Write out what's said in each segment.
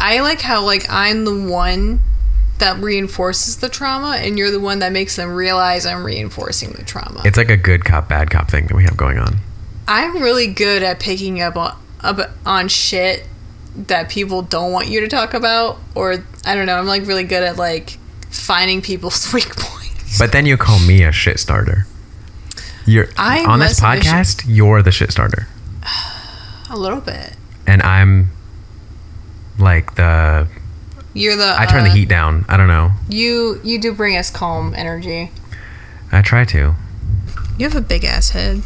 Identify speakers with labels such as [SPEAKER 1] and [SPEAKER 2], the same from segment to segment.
[SPEAKER 1] I like how, like, I'm the one that reinforces the trauma, and you're the one that makes them realize I'm reinforcing the trauma.
[SPEAKER 2] It's like a good cop, bad cop thing that we have going on.
[SPEAKER 1] I'm really good at picking up on shit that people don't want you to talk about, or, I don't know, I'm, like, really good at, like, finding people's weak points.
[SPEAKER 2] But then you call me a shit starter. On this podcast, you're the shit starter.
[SPEAKER 1] A little bit.
[SPEAKER 2] And I'm like
[SPEAKER 1] you're the
[SPEAKER 2] I turn the heat down. I don't know.
[SPEAKER 1] You do bring us calm energy.
[SPEAKER 2] I try to.
[SPEAKER 1] You have a big ass head.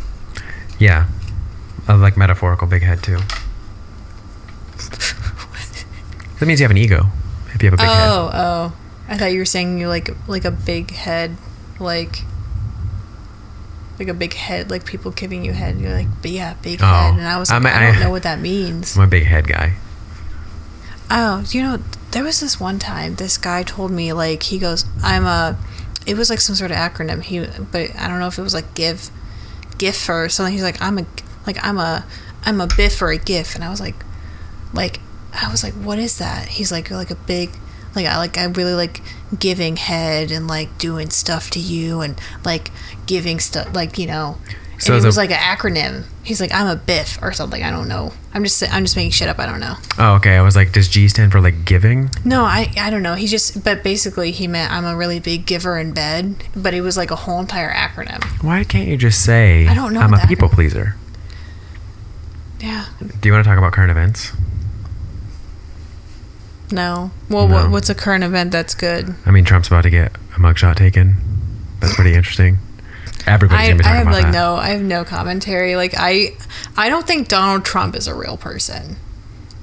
[SPEAKER 2] Yeah. A like metaphorical big head too. That means you have an ego. If you have a big head.
[SPEAKER 1] Oh. I thought you were saying you like a big head, like a big head, like people giving you head. And you're like, but yeah, big head. And I was like, I don't know what that means.
[SPEAKER 2] I'm a big head guy.
[SPEAKER 1] Oh, there was this one time this guy told me, like, he goes, it was like some sort of acronym. But I don't know if it was like GIF or something. He's like, I'm a biff or a GIF. And I was like, what is that? He's like, you're like a big, I really like giving head and like doing stuff to you and like giving stuff, like, so it was like an acronym. He's like, I'm a biff or something. I don't know. I'm just making shit up. I don't know.
[SPEAKER 2] Oh, okay. I was like, does G stand for like giving?
[SPEAKER 1] No, I don't know. But basically he meant I'm a really big giver in bed, but it was like a whole entire acronym.
[SPEAKER 2] Why can't you just say,
[SPEAKER 1] I don't know,
[SPEAKER 2] I'm a people pleaser?
[SPEAKER 1] Yeah.
[SPEAKER 2] Do you want to talk about current events?
[SPEAKER 1] No. Well,
[SPEAKER 2] No.
[SPEAKER 1] What's a current event that's good?
[SPEAKER 2] I mean, Trump's about to get a mugshot taken. That's pretty interesting. Everybody's gonna be talking about that.
[SPEAKER 1] I have no commentary. Like, I don't think Donald Trump is a real person.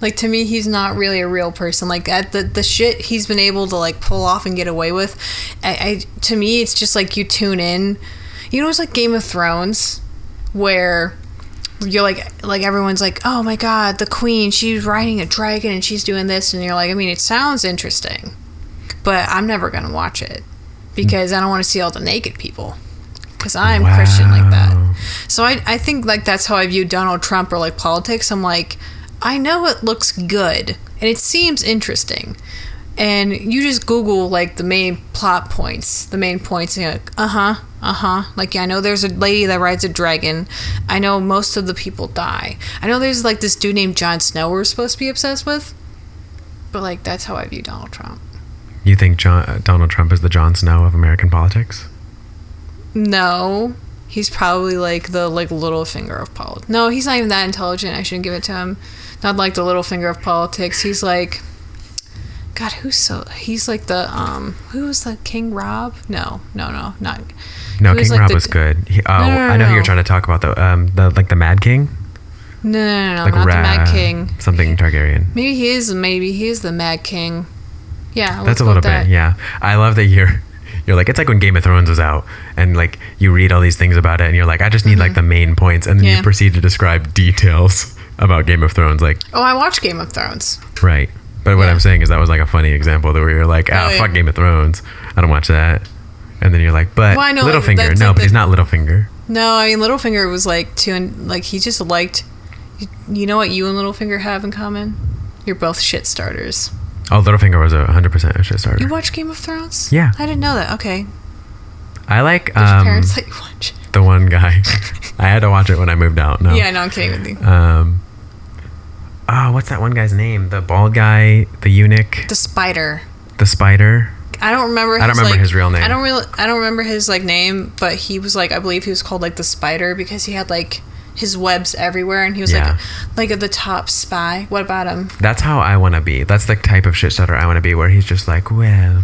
[SPEAKER 1] Like, to me, he's not really a real person. Like, at the shit he's been able to like pull off and get away with, to me, it's just like you tune in. It's like Game of Thrones, where you're like everyone's like, oh my god, the queen, she's riding a dragon and she's doing this, and you're like, I mean, it sounds interesting, but I'm never gonna watch it because I don't want to see all the naked people. Because I'm Christian like that. So I think like that's how I view Donald Trump or like politics. I'm like, I know it looks good and it seems interesting, and you just Google like the main plot points, and you're like, like, yeah, I know there's a lady that rides a dragon. I know most of the people die. I know there's like this dude named Jon Snow we're supposed to be obsessed with, but like that's how I view Donald Trump.
[SPEAKER 2] You think Donald Trump is the Jon Snow of American politics?
[SPEAKER 1] No, he's probably like the like little finger of politics. No, he's not even that intelligent. I shouldn't give it to him. Not like the little finger of politics. He's like, God, he's like the who was the King Rob? No, not.
[SPEAKER 2] No, King Rob was good. I know who you're trying to talk about the Mad King.
[SPEAKER 1] No,
[SPEAKER 2] like
[SPEAKER 1] not the Mad King.
[SPEAKER 2] Something Targaryen.
[SPEAKER 1] Maybe he is the Mad King. Yeah,
[SPEAKER 2] that's a little bit. Yeah, I love that you're like, it's like when Game of Thrones was out and like you read all these things about it and you're like, I just need like the main points, and then you proceed to describe details about Game of Thrones. Like,
[SPEAKER 1] oh, I watch Game of Thrones.
[SPEAKER 2] Right. But what I'm saying is that was like a funny example that where you're like, fuck Game of Thrones, I don't watch that. And then you're like, but Littlefinger, no, but he's not Littlefinger.
[SPEAKER 1] No, I mean, Littlefinger was like like he just liked, you know what you and Littlefinger have in common? You're both shit starters. Oh,
[SPEAKER 2] Littlefinger was 100% a shit starter.
[SPEAKER 1] You watch Game of Thrones?
[SPEAKER 2] Yeah.
[SPEAKER 1] I didn't know that. Okay.
[SPEAKER 2] I like
[SPEAKER 1] Did your parents let you watch it?
[SPEAKER 2] The one guy. I had to watch it when I moved out. No.
[SPEAKER 1] Yeah, no, I'm kidding with you.
[SPEAKER 2] What's that one guy's name? The bald guy, the eunuch.
[SPEAKER 1] The spider. I don't remember
[SPEAKER 2] his real name.
[SPEAKER 1] I don't remember his like name, but he was like, I believe he was called like the spider because he had like his webs everywhere, and he was like at the top spy. What about him?
[SPEAKER 2] That's how I want to be. That's the type of shit starter I want to be, where he's just like, well,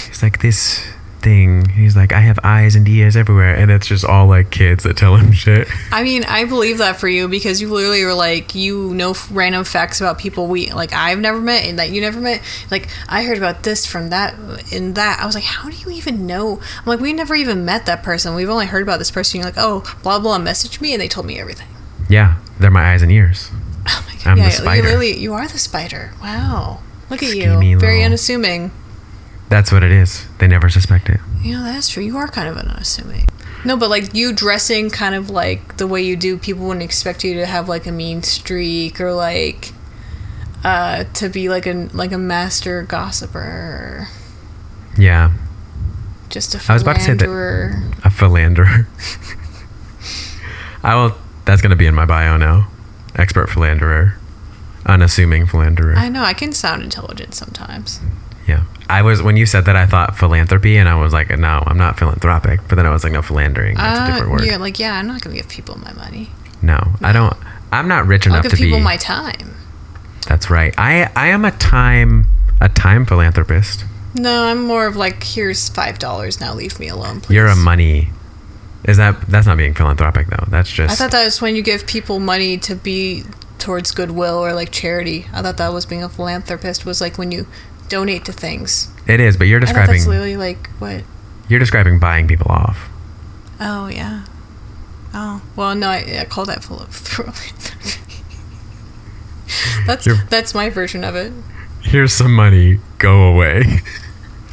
[SPEAKER 2] he's like this thing. He's like, I have eyes and ears everywhere, and it's just all like kids that tell him shit. I
[SPEAKER 1] mean, I believe that for you because you literally were like, you know, random facts about people I've never met and that you never met. Like, I heard about this from that and that. I was like, how do you even know? I'm like, we never even met that person. We've only heard about this person. You're like, oh, blah blah, messaged me and they told me everything.
[SPEAKER 2] Yeah, they're my eyes and ears.
[SPEAKER 1] Oh my god,
[SPEAKER 2] I'm the spider.
[SPEAKER 1] You are the spider. Wow, look at
[SPEAKER 2] you,
[SPEAKER 1] very unassuming.
[SPEAKER 2] That's what it is. They never suspect it.
[SPEAKER 1] Yeah, that's true. You are kind of unassuming. No, but like you dressing kind of like the way you do, people wouldn't expect you to have like a mean streak or like, to be like a master gossiper.
[SPEAKER 2] Yeah.
[SPEAKER 1] Just a philanderer.
[SPEAKER 2] I was about to say that a philanderer. That's going to be in my bio now. Expert philanderer. Unassuming philanderer.
[SPEAKER 1] I know, I can sound intelligent sometimes.
[SPEAKER 2] Yeah. When you said that, I thought philanthropy, and I was like, no, I'm not philanthropic. But then I was like, no, philandering. That's a different word.
[SPEAKER 1] You're like, yeah, I'm not going to give people my money.
[SPEAKER 2] No, I'm not rich enough to be.
[SPEAKER 1] I'll give people my time.
[SPEAKER 2] That's right. I am a time philanthropist.
[SPEAKER 1] No, I'm more of like, here's $5, now leave me alone, please.
[SPEAKER 2] You're a money. That's not being philanthropic though. That's just.
[SPEAKER 1] I thought that was when you give people money to be towards goodwill or like charity. I thought that was being a philanthropist, was like when you donate to things.
[SPEAKER 2] It is, but you're describing.
[SPEAKER 1] That's literally like what?
[SPEAKER 2] You're describing buying people off.
[SPEAKER 1] Oh yeah. Oh well, no, I call that philanthropy. That's my version of it.
[SPEAKER 2] Here's some money, go away.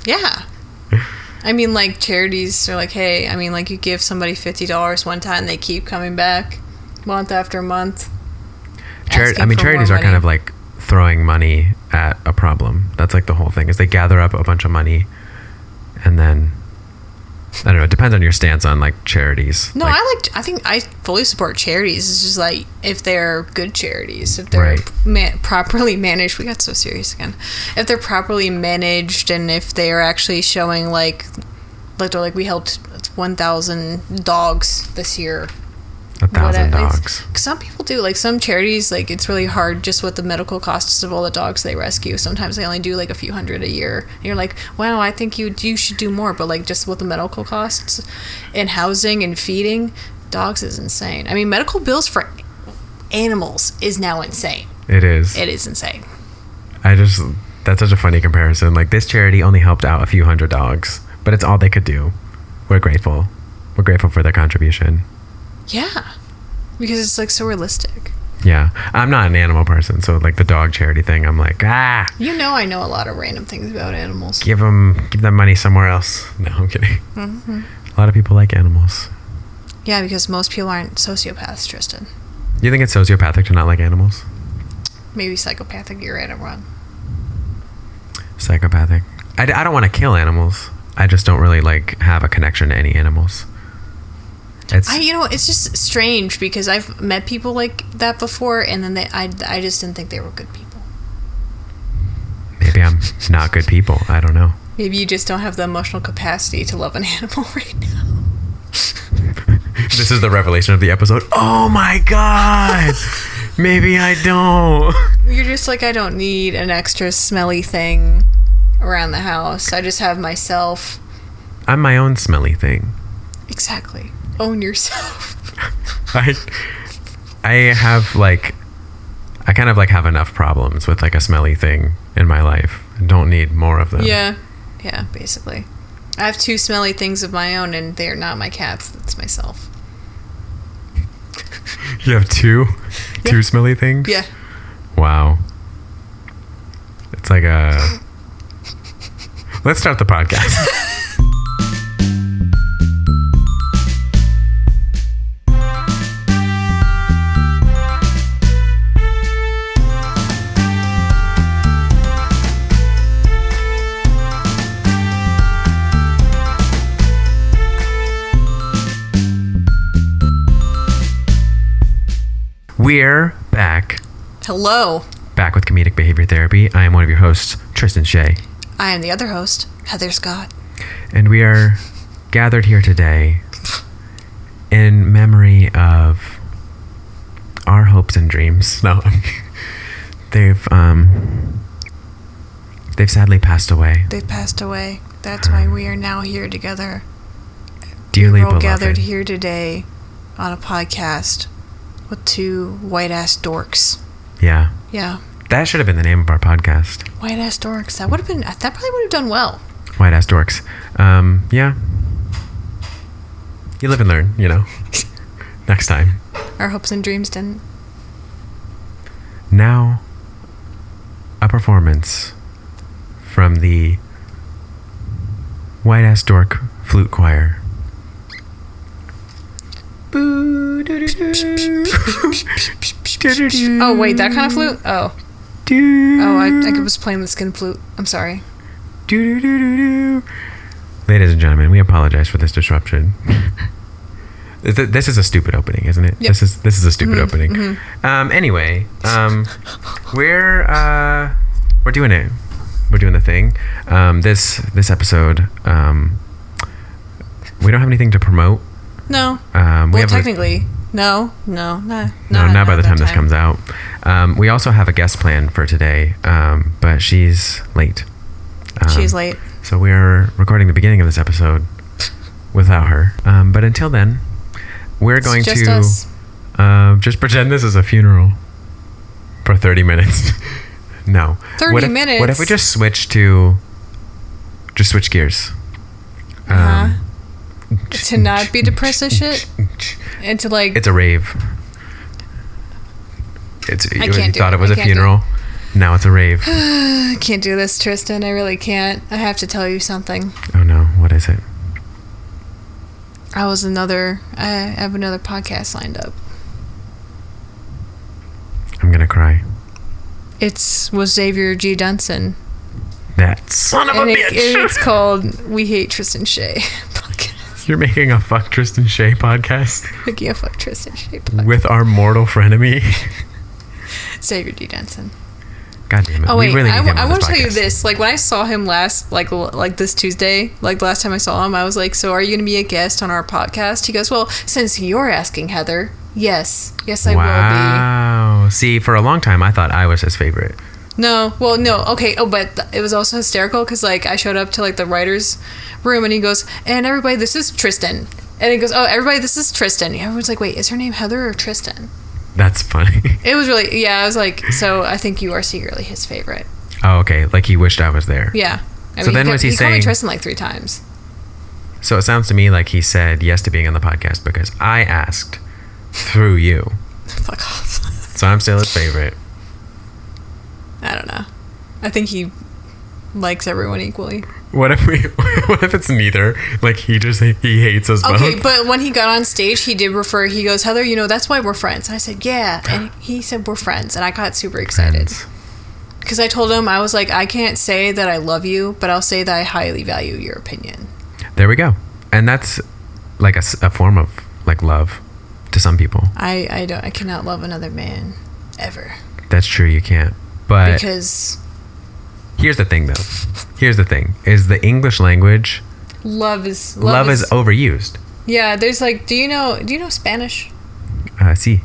[SPEAKER 1] Yeah. I mean, like, charities are like, hey, I mean, like, you give somebody $50 one time, they keep coming back month after month.
[SPEAKER 2] Charities are kind of like throwing money at a problem. That's like the whole thing, is they gather up a bunch of money, and then, I don't know, it depends on your stance on, like, charities.
[SPEAKER 1] No, I think I fully support charities. It's just, like, if they're good charities, if they're properly managed. We got so serious again. If they're properly managed, and if they are actually showing, like they're like, we helped 1,000 dogs this year.
[SPEAKER 2] 1,000 dogs.
[SPEAKER 1] Some people do, like, some charities, like, it's really hard just with the medical costs of all the dogs they rescue. Sometimes they only do like a few hundred a year, and you're like, wow, I think you should do more. But like, just with the medical costs and housing and feeding dogs is insane. I mean, medical bills for animals is now insane. It is insane.
[SPEAKER 2] That's such a funny comparison. Like, this charity only helped out a few hundred dogs, but it's all they could do. We're grateful for their contribution.
[SPEAKER 1] Yeah, because it's like so realistic.
[SPEAKER 2] Yeah, I'm not an animal person, so like the dog charity thing, I'm like,
[SPEAKER 1] You know, I know a lot of random things about animals.
[SPEAKER 2] Give them money somewhere else. No, I'm kidding. Mm-hmm. A lot of people like animals.
[SPEAKER 1] Yeah, because most people aren't sociopaths, Tristan.
[SPEAKER 2] You think it's sociopathic to not like animals?
[SPEAKER 1] Maybe psychopathic. You're right, I'm wrong.
[SPEAKER 2] Psychopathic. I don't want to kill animals. I just don't really like have a connection to any animals.
[SPEAKER 1] It's just strange because I've met people like that before, and then I just didn't think they were good people.
[SPEAKER 2] Maybe I'm not good people. I don't know.
[SPEAKER 1] Maybe you just don't have the emotional capacity to love an animal right now.
[SPEAKER 2] This is the revelation of the episode. Oh my God. Maybe I don't.
[SPEAKER 1] You're just like, I don't need an extra smelly thing around the house. I just have myself.
[SPEAKER 2] I'm my own smelly thing.
[SPEAKER 1] Exactly. Own yourself.
[SPEAKER 2] I have like, I kind of like have enough problems with like a smelly thing in my life. I don't need more of them.
[SPEAKER 1] Yeah, basically. I have 2 smelly things of my own, and they're not my cats. That's myself.
[SPEAKER 2] You have 2 smelly things?
[SPEAKER 1] Yeah.
[SPEAKER 2] Wow. It's like let's start the podcast. We're back.
[SPEAKER 1] Hello.
[SPEAKER 2] Back with Comedic Behavior Therapy. I am one of your hosts, Tristan Shae.
[SPEAKER 1] I am the other host, Heather Scott.
[SPEAKER 2] And we are gathered here today in memory of our hopes and dreams. No, they've sadly passed away.
[SPEAKER 1] They've passed away. That's why we are now here together.
[SPEAKER 2] Dearly
[SPEAKER 1] we're all
[SPEAKER 2] beloved.
[SPEAKER 1] Gathered here today on a podcast with 2 white-ass dorks.
[SPEAKER 2] Yeah.
[SPEAKER 1] Yeah.
[SPEAKER 2] That should have been the name of our podcast.
[SPEAKER 1] White-ass dorks. That probably would have done well.
[SPEAKER 2] White-ass dorks. Yeah. You live and learn, you know. Next time.
[SPEAKER 1] Our hopes and dreams didn't.
[SPEAKER 2] Now, a performance from the White-ass dork flute choir.
[SPEAKER 1] Oh, wait, that kind of flute? Oh. Oh, I was playing the skin flute. I'm sorry.
[SPEAKER 2] Ladies and gentlemen, we apologize for this disruption. This is a stupid opening, isn't it?
[SPEAKER 1] Yep.
[SPEAKER 2] This is a stupid opening. Anyway, we're doing it. We're doing the thing. This episode, we don't have anything to promote.
[SPEAKER 1] No.
[SPEAKER 2] We have
[SPEAKER 1] technically, not
[SPEAKER 2] by the time this comes out. We also have a guest plan for today, but she's late.
[SPEAKER 1] She's late.
[SPEAKER 2] So we are recording the beginning of this episode without her. But until then, we're going to just pretend this is a funeral for 30 minutes. No.
[SPEAKER 1] 30 minutes?
[SPEAKER 2] What if we just switch gears?
[SPEAKER 1] To not be depressed as shit? And to like...
[SPEAKER 2] It's a rave. You thought it was a funeral. Now it's a rave.
[SPEAKER 1] I can't do this, Tristan. I really can't. I have to tell you something.
[SPEAKER 2] Oh no, what is it?
[SPEAKER 1] I have another podcast lined up.
[SPEAKER 2] I'm gonna cry.
[SPEAKER 1] Was Xavier G. Dunson.
[SPEAKER 2] That son of a bitch.
[SPEAKER 1] It's called We Hate Tristan Shae podcast.
[SPEAKER 2] You're making a Fuck Tristan Shae podcast?
[SPEAKER 1] Making a Fuck Tristan Shae podcast.
[SPEAKER 2] With our mortal frenemy.
[SPEAKER 1] Xavier G. Dunson.
[SPEAKER 2] God damn it.
[SPEAKER 1] Oh wait,
[SPEAKER 2] really
[SPEAKER 1] I want to tell you this. Like when I saw him last, like this Tuesday, like the last time I saw him, I was like, "So are you going to be a guest on our podcast?" He goes, "Well, since you're asking, Heather, yes, I will be."
[SPEAKER 2] Wow. See, for a long time, I thought I was his favorite.
[SPEAKER 1] No, okay. Oh, but it was also hysterical because like I showed up to like the writers' room and he goes, "And everybody, this is Tristan." And he goes, "Oh, everybody, this is Tristan." And everyone's like, "Wait, is her name Heather or Tristan?"
[SPEAKER 2] That's funny.
[SPEAKER 1] It was really, I was like, so I think you are secretly his favorite.
[SPEAKER 2] Oh, okay. Like he wished I was there.
[SPEAKER 1] Yeah.
[SPEAKER 2] So then was he saying...
[SPEAKER 1] He called me Tristan like 3 times.
[SPEAKER 2] So it sounds to me like he said yes to being on the podcast because I asked through you.
[SPEAKER 1] Fuck off.
[SPEAKER 2] So I'm still his favorite.
[SPEAKER 1] I don't know. I think he likes everyone equally.
[SPEAKER 2] What if it's neither? Like he hates us both.
[SPEAKER 1] Okay, but when he got on stage, he goes, "Heather, that's why we're friends." And I said, "Yeah." And he said, "We're friends." And I got super excited. Because I told him, I was like, I can't say that I love you, but I'll say that I highly value your opinion.
[SPEAKER 2] There we go. And that's like a form of like love to some people.
[SPEAKER 1] I cannot love another man ever.
[SPEAKER 2] That's true, you can't. But
[SPEAKER 1] because
[SPEAKER 2] here's the thing, though. Here's the thing: is the English language.
[SPEAKER 1] Love is
[SPEAKER 2] overused.
[SPEAKER 1] Yeah, there's like. Do you know Spanish?
[SPEAKER 2] Sí.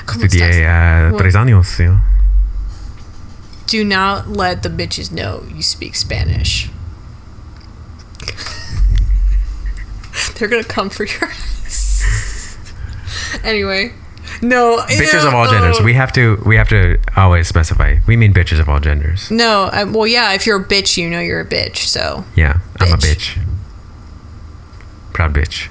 [SPEAKER 2] Estudié 3 años. You know?
[SPEAKER 1] Do not let the bitches know you speak Spanish. They're gonna come for your ass. Anyway. No,
[SPEAKER 2] bitches of all genders. We have to always specify. We mean bitches of all genders.
[SPEAKER 1] No, well, yeah. If you're a bitch, you're a bitch. So
[SPEAKER 2] yeah, I'm a bitch. Proud bitch.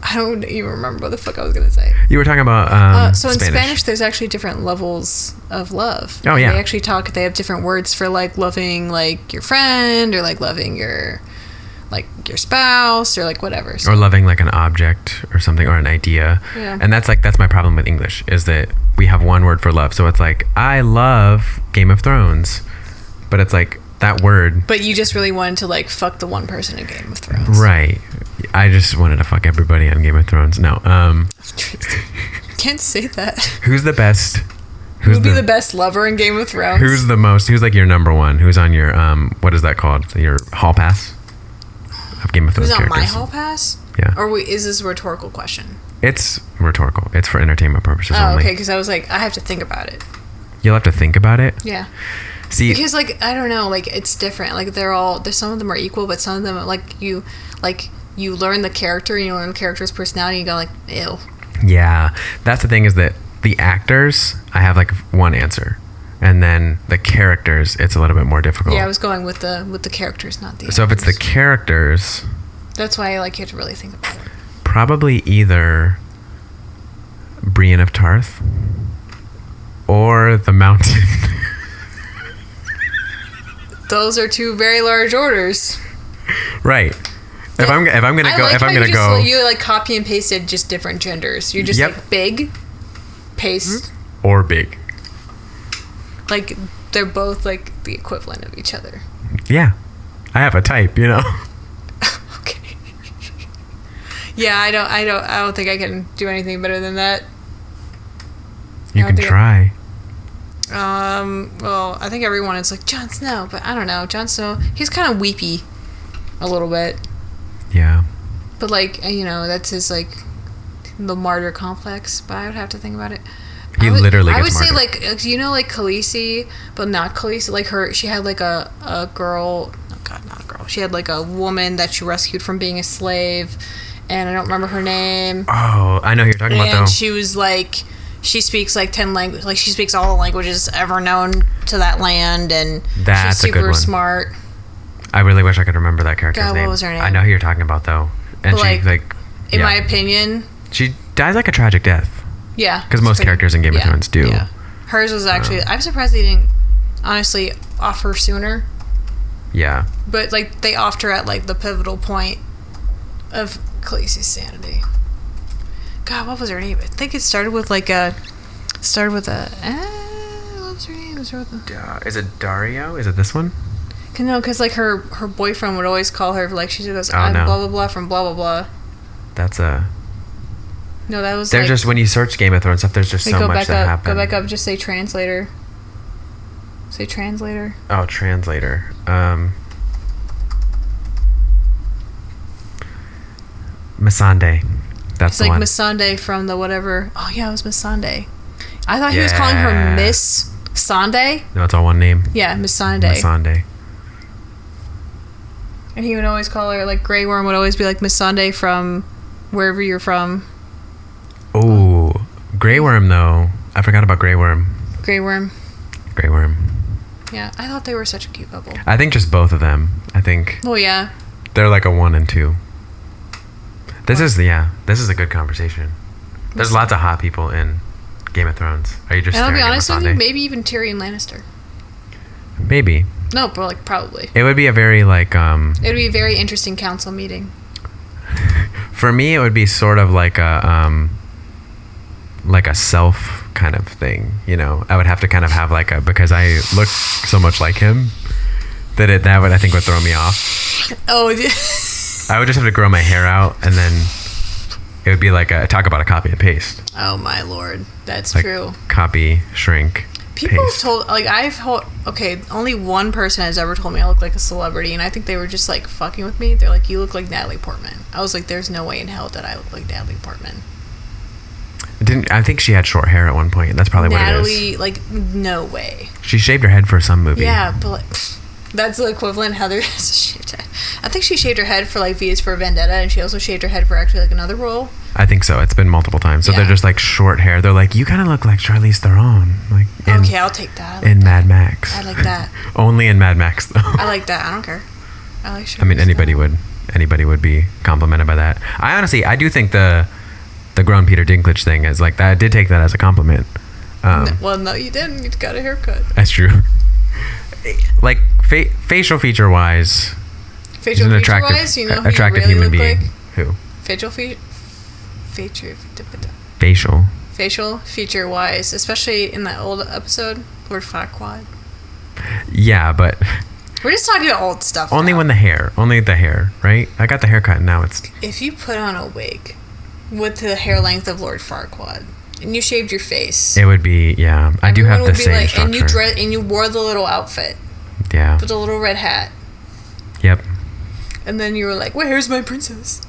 [SPEAKER 1] I don't even remember what the fuck I was gonna say.
[SPEAKER 2] You were talking about
[SPEAKER 1] so in Spanish, there's actually different levels of love.
[SPEAKER 2] Oh yeah.
[SPEAKER 1] They actually they have different words for like loving like your friend or like loving your spouse or like whatever, so.
[SPEAKER 2] Or loving like an object or something or an idea.
[SPEAKER 1] Yeah.
[SPEAKER 2] And that's my problem with English is that we have one word for love. So it's like I love Game of Thrones, but it's like that word.
[SPEAKER 1] But you just really wanted to like fuck the one person in Game of Thrones,
[SPEAKER 2] right? I just wanted to fuck everybody on Game of Thrones. No,
[SPEAKER 1] can't say that.
[SPEAKER 2] Who's the best?
[SPEAKER 1] Who would be the best lover in Game of Thrones?
[SPEAKER 2] Who's the most? Who's like your number one? Who's on your what is that called? Your hall pass? Of Game of Thrones characters.
[SPEAKER 1] Who's on my hall pass?
[SPEAKER 2] Yeah.
[SPEAKER 1] Or is this a rhetorical question?
[SPEAKER 2] It's rhetorical. It's for entertainment purposes only.
[SPEAKER 1] Oh, okay, because I was like, I have to think about it.
[SPEAKER 2] You'll have to think about it?
[SPEAKER 1] Yeah.
[SPEAKER 2] See,
[SPEAKER 1] because like I don't know, like it's different. Like there's some of them are equal, but some of them you learn the character, you learn the character's personality, and you go like, ew.
[SPEAKER 2] Yeah, that's the thing is that the actors, I have like one answer. And then the characters, it's a little bit more difficult.
[SPEAKER 1] Yeah, I was going with the characters, not the actors.
[SPEAKER 2] So if it's the characters...
[SPEAKER 1] That's why I like you to really think about it.
[SPEAKER 2] Probably either Brienne of Tarth or the Mountain.
[SPEAKER 1] Those are 2 very large orders.
[SPEAKER 2] Right. If I'm gonna go,
[SPEAKER 1] you like copy and pasted just different genders. You're just like big, paste,
[SPEAKER 2] or big.
[SPEAKER 1] Like, they're both, like, the equivalent of each other.
[SPEAKER 2] Yeah. I have a type, you know?
[SPEAKER 1] Okay. Yeah, I don't think I can do anything better than that.
[SPEAKER 2] You can try.
[SPEAKER 1] Well, I think everyone is like, Jon Snow, but I don't know. Jon Snow, he's kind of weepy a little bit.
[SPEAKER 2] Yeah.
[SPEAKER 1] But, like, you know, that's his, like, the martyr complex, but I would have to think about it.
[SPEAKER 2] He literally
[SPEAKER 1] I would
[SPEAKER 2] gets
[SPEAKER 1] say,
[SPEAKER 2] martyred.
[SPEAKER 1] like, you know, like, Khaleesi, but not Khaleesi. Like, she had, like, a girl. Oh, God, not a girl. She had, like, a woman that she rescued from being a slave, and I don't remember her name.
[SPEAKER 2] Oh, I know who you're talking about, though.
[SPEAKER 1] And she was, like, she speaks, like, 10 languages. Like, she speaks all the languages ever known to that land, and
[SPEAKER 2] that's
[SPEAKER 1] she's super
[SPEAKER 2] a good one.
[SPEAKER 1] Smart.
[SPEAKER 2] I really wish I could remember that character's
[SPEAKER 1] God,
[SPEAKER 2] name.
[SPEAKER 1] what was her name?
[SPEAKER 2] I know who you're talking about, though. And
[SPEAKER 1] But,
[SPEAKER 2] she, like...
[SPEAKER 1] In my opinion...
[SPEAKER 2] She dies like a tragic death.
[SPEAKER 1] Yeah.
[SPEAKER 2] Because most characters in Game of Thrones do.
[SPEAKER 1] Yeah. Hers was actually... I'm surprised they didn't, honestly, off her sooner.
[SPEAKER 2] Yeah.
[SPEAKER 1] But, like, they offed her at, like, the pivotal point of Khaleesi's sanity. God, what was her name? I think it started with, like, what was her name?
[SPEAKER 2] Is it Dario? Is it this one?
[SPEAKER 1] No, because, like, her boyfriend would always call her, like, she goes, I'm
[SPEAKER 2] no.
[SPEAKER 1] blah, blah, blah from blah, blah, blah.
[SPEAKER 2] That's a...
[SPEAKER 1] No, that was,
[SPEAKER 2] There's
[SPEAKER 1] like...
[SPEAKER 2] just, when you search Game of Thrones stuff, there's just so much that happens.
[SPEAKER 1] Go back up, just say translator. Say translator.
[SPEAKER 2] Oh, translator. Missandei. That's the one.
[SPEAKER 1] It's like Missandei from the whatever. Oh, yeah, it was Missandei. I thought he was calling her Miss Sunday.
[SPEAKER 2] No, it's all one name.
[SPEAKER 1] Yeah, Missandei.
[SPEAKER 2] Missandei.
[SPEAKER 1] And he would always call her, like, Grey Worm would always be like Missandei from wherever you're from.
[SPEAKER 2] Oh, Grey Worm, though. I forgot about Grey Worm.
[SPEAKER 1] Grey Worm.
[SPEAKER 2] Grey Worm.
[SPEAKER 1] Yeah, I thought they were such a cute couple.
[SPEAKER 2] I think just both of them. I think.
[SPEAKER 1] Oh, yeah.
[SPEAKER 2] They're like a 1 and 2. This is a good conversation. There's lots of hot people in Game of Thrones. Are you just
[SPEAKER 1] and I'll be
[SPEAKER 2] staring
[SPEAKER 1] honest
[SPEAKER 2] at
[SPEAKER 1] with you,
[SPEAKER 2] Missandei?
[SPEAKER 1] maybe even Tyrion Lannister.
[SPEAKER 2] Maybe.
[SPEAKER 1] No, but, like, probably.
[SPEAKER 2] It would be a very, like,
[SPEAKER 1] It would be a very interesting council meeting.
[SPEAKER 2] For me, it would be sort of like a self kind of thing, you know. I would have to kind of have like because I look so much like him that would, I think, would throw me off.
[SPEAKER 1] Oh,
[SPEAKER 2] I would just have to grow my hair out, and then it would be like talk about a copy and paste.
[SPEAKER 1] Oh my lord, that's
[SPEAKER 2] like,
[SPEAKER 1] true.
[SPEAKER 2] Copy, shrink.
[SPEAKER 1] People
[SPEAKER 2] paste.
[SPEAKER 1] have told, like, only one person has ever told me I look like a celebrity, and I think they were just, like, fucking with me. They're like, you look like Natalie Portman. I was like, there's no way in hell that I look like Natalie Portman.
[SPEAKER 2] I think she had short hair at one point. That's probably
[SPEAKER 1] Natalie,
[SPEAKER 2] what it is.
[SPEAKER 1] like, no way.
[SPEAKER 2] She shaved her head for some movie.
[SPEAKER 1] Yeah, but, like, that's the equivalent Heather has a shaved head. I think she shaved her head for, like, V is for Vendetta, and she also shaved her head for actually, like, another role.
[SPEAKER 2] I think so. It's been multiple times. So they're just, like, short hair. They're like, you kind of look like Charlize Theron. Like,
[SPEAKER 1] okay, I'll take that.
[SPEAKER 2] In Mad Max.
[SPEAKER 1] I like that.
[SPEAKER 2] Only in Mad Max, though.
[SPEAKER 1] I like that. I don't care. I like Charlize.
[SPEAKER 2] I mean, anybody would be complimented by that. I do think the grown Peter Dinklage thing is like that. I did take that as a compliment.
[SPEAKER 1] Well, no, you didn't. You got a haircut.
[SPEAKER 2] That's true. Like facial feature wise,
[SPEAKER 1] you know who
[SPEAKER 2] attractive
[SPEAKER 1] you really
[SPEAKER 2] human being.
[SPEAKER 1] Like?
[SPEAKER 2] Who?
[SPEAKER 1] Facial feature wise, especially in that old episode, Lord Farquaad.
[SPEAKER 2] Yeah, but
[SPEAKER 1] we're just talking about old stuff.
[SPEAKER 2] Only the hair, right? I got the haircut, and now it's.
[SPEAKER 1] If you put on a wig with the hair length of Lord Farquaad and you shaved your face,
[SPEAKER 2] it would be I do have the same structure.
[SPEAKER 1] And you wore the little outfit.
[SPEAKER 2] Yeah.
[SPEAKER 1] With the little red hat.
[SPEAKER 2] Yep.
[SPEAKER 1] And then you were like, "Where's my princess?"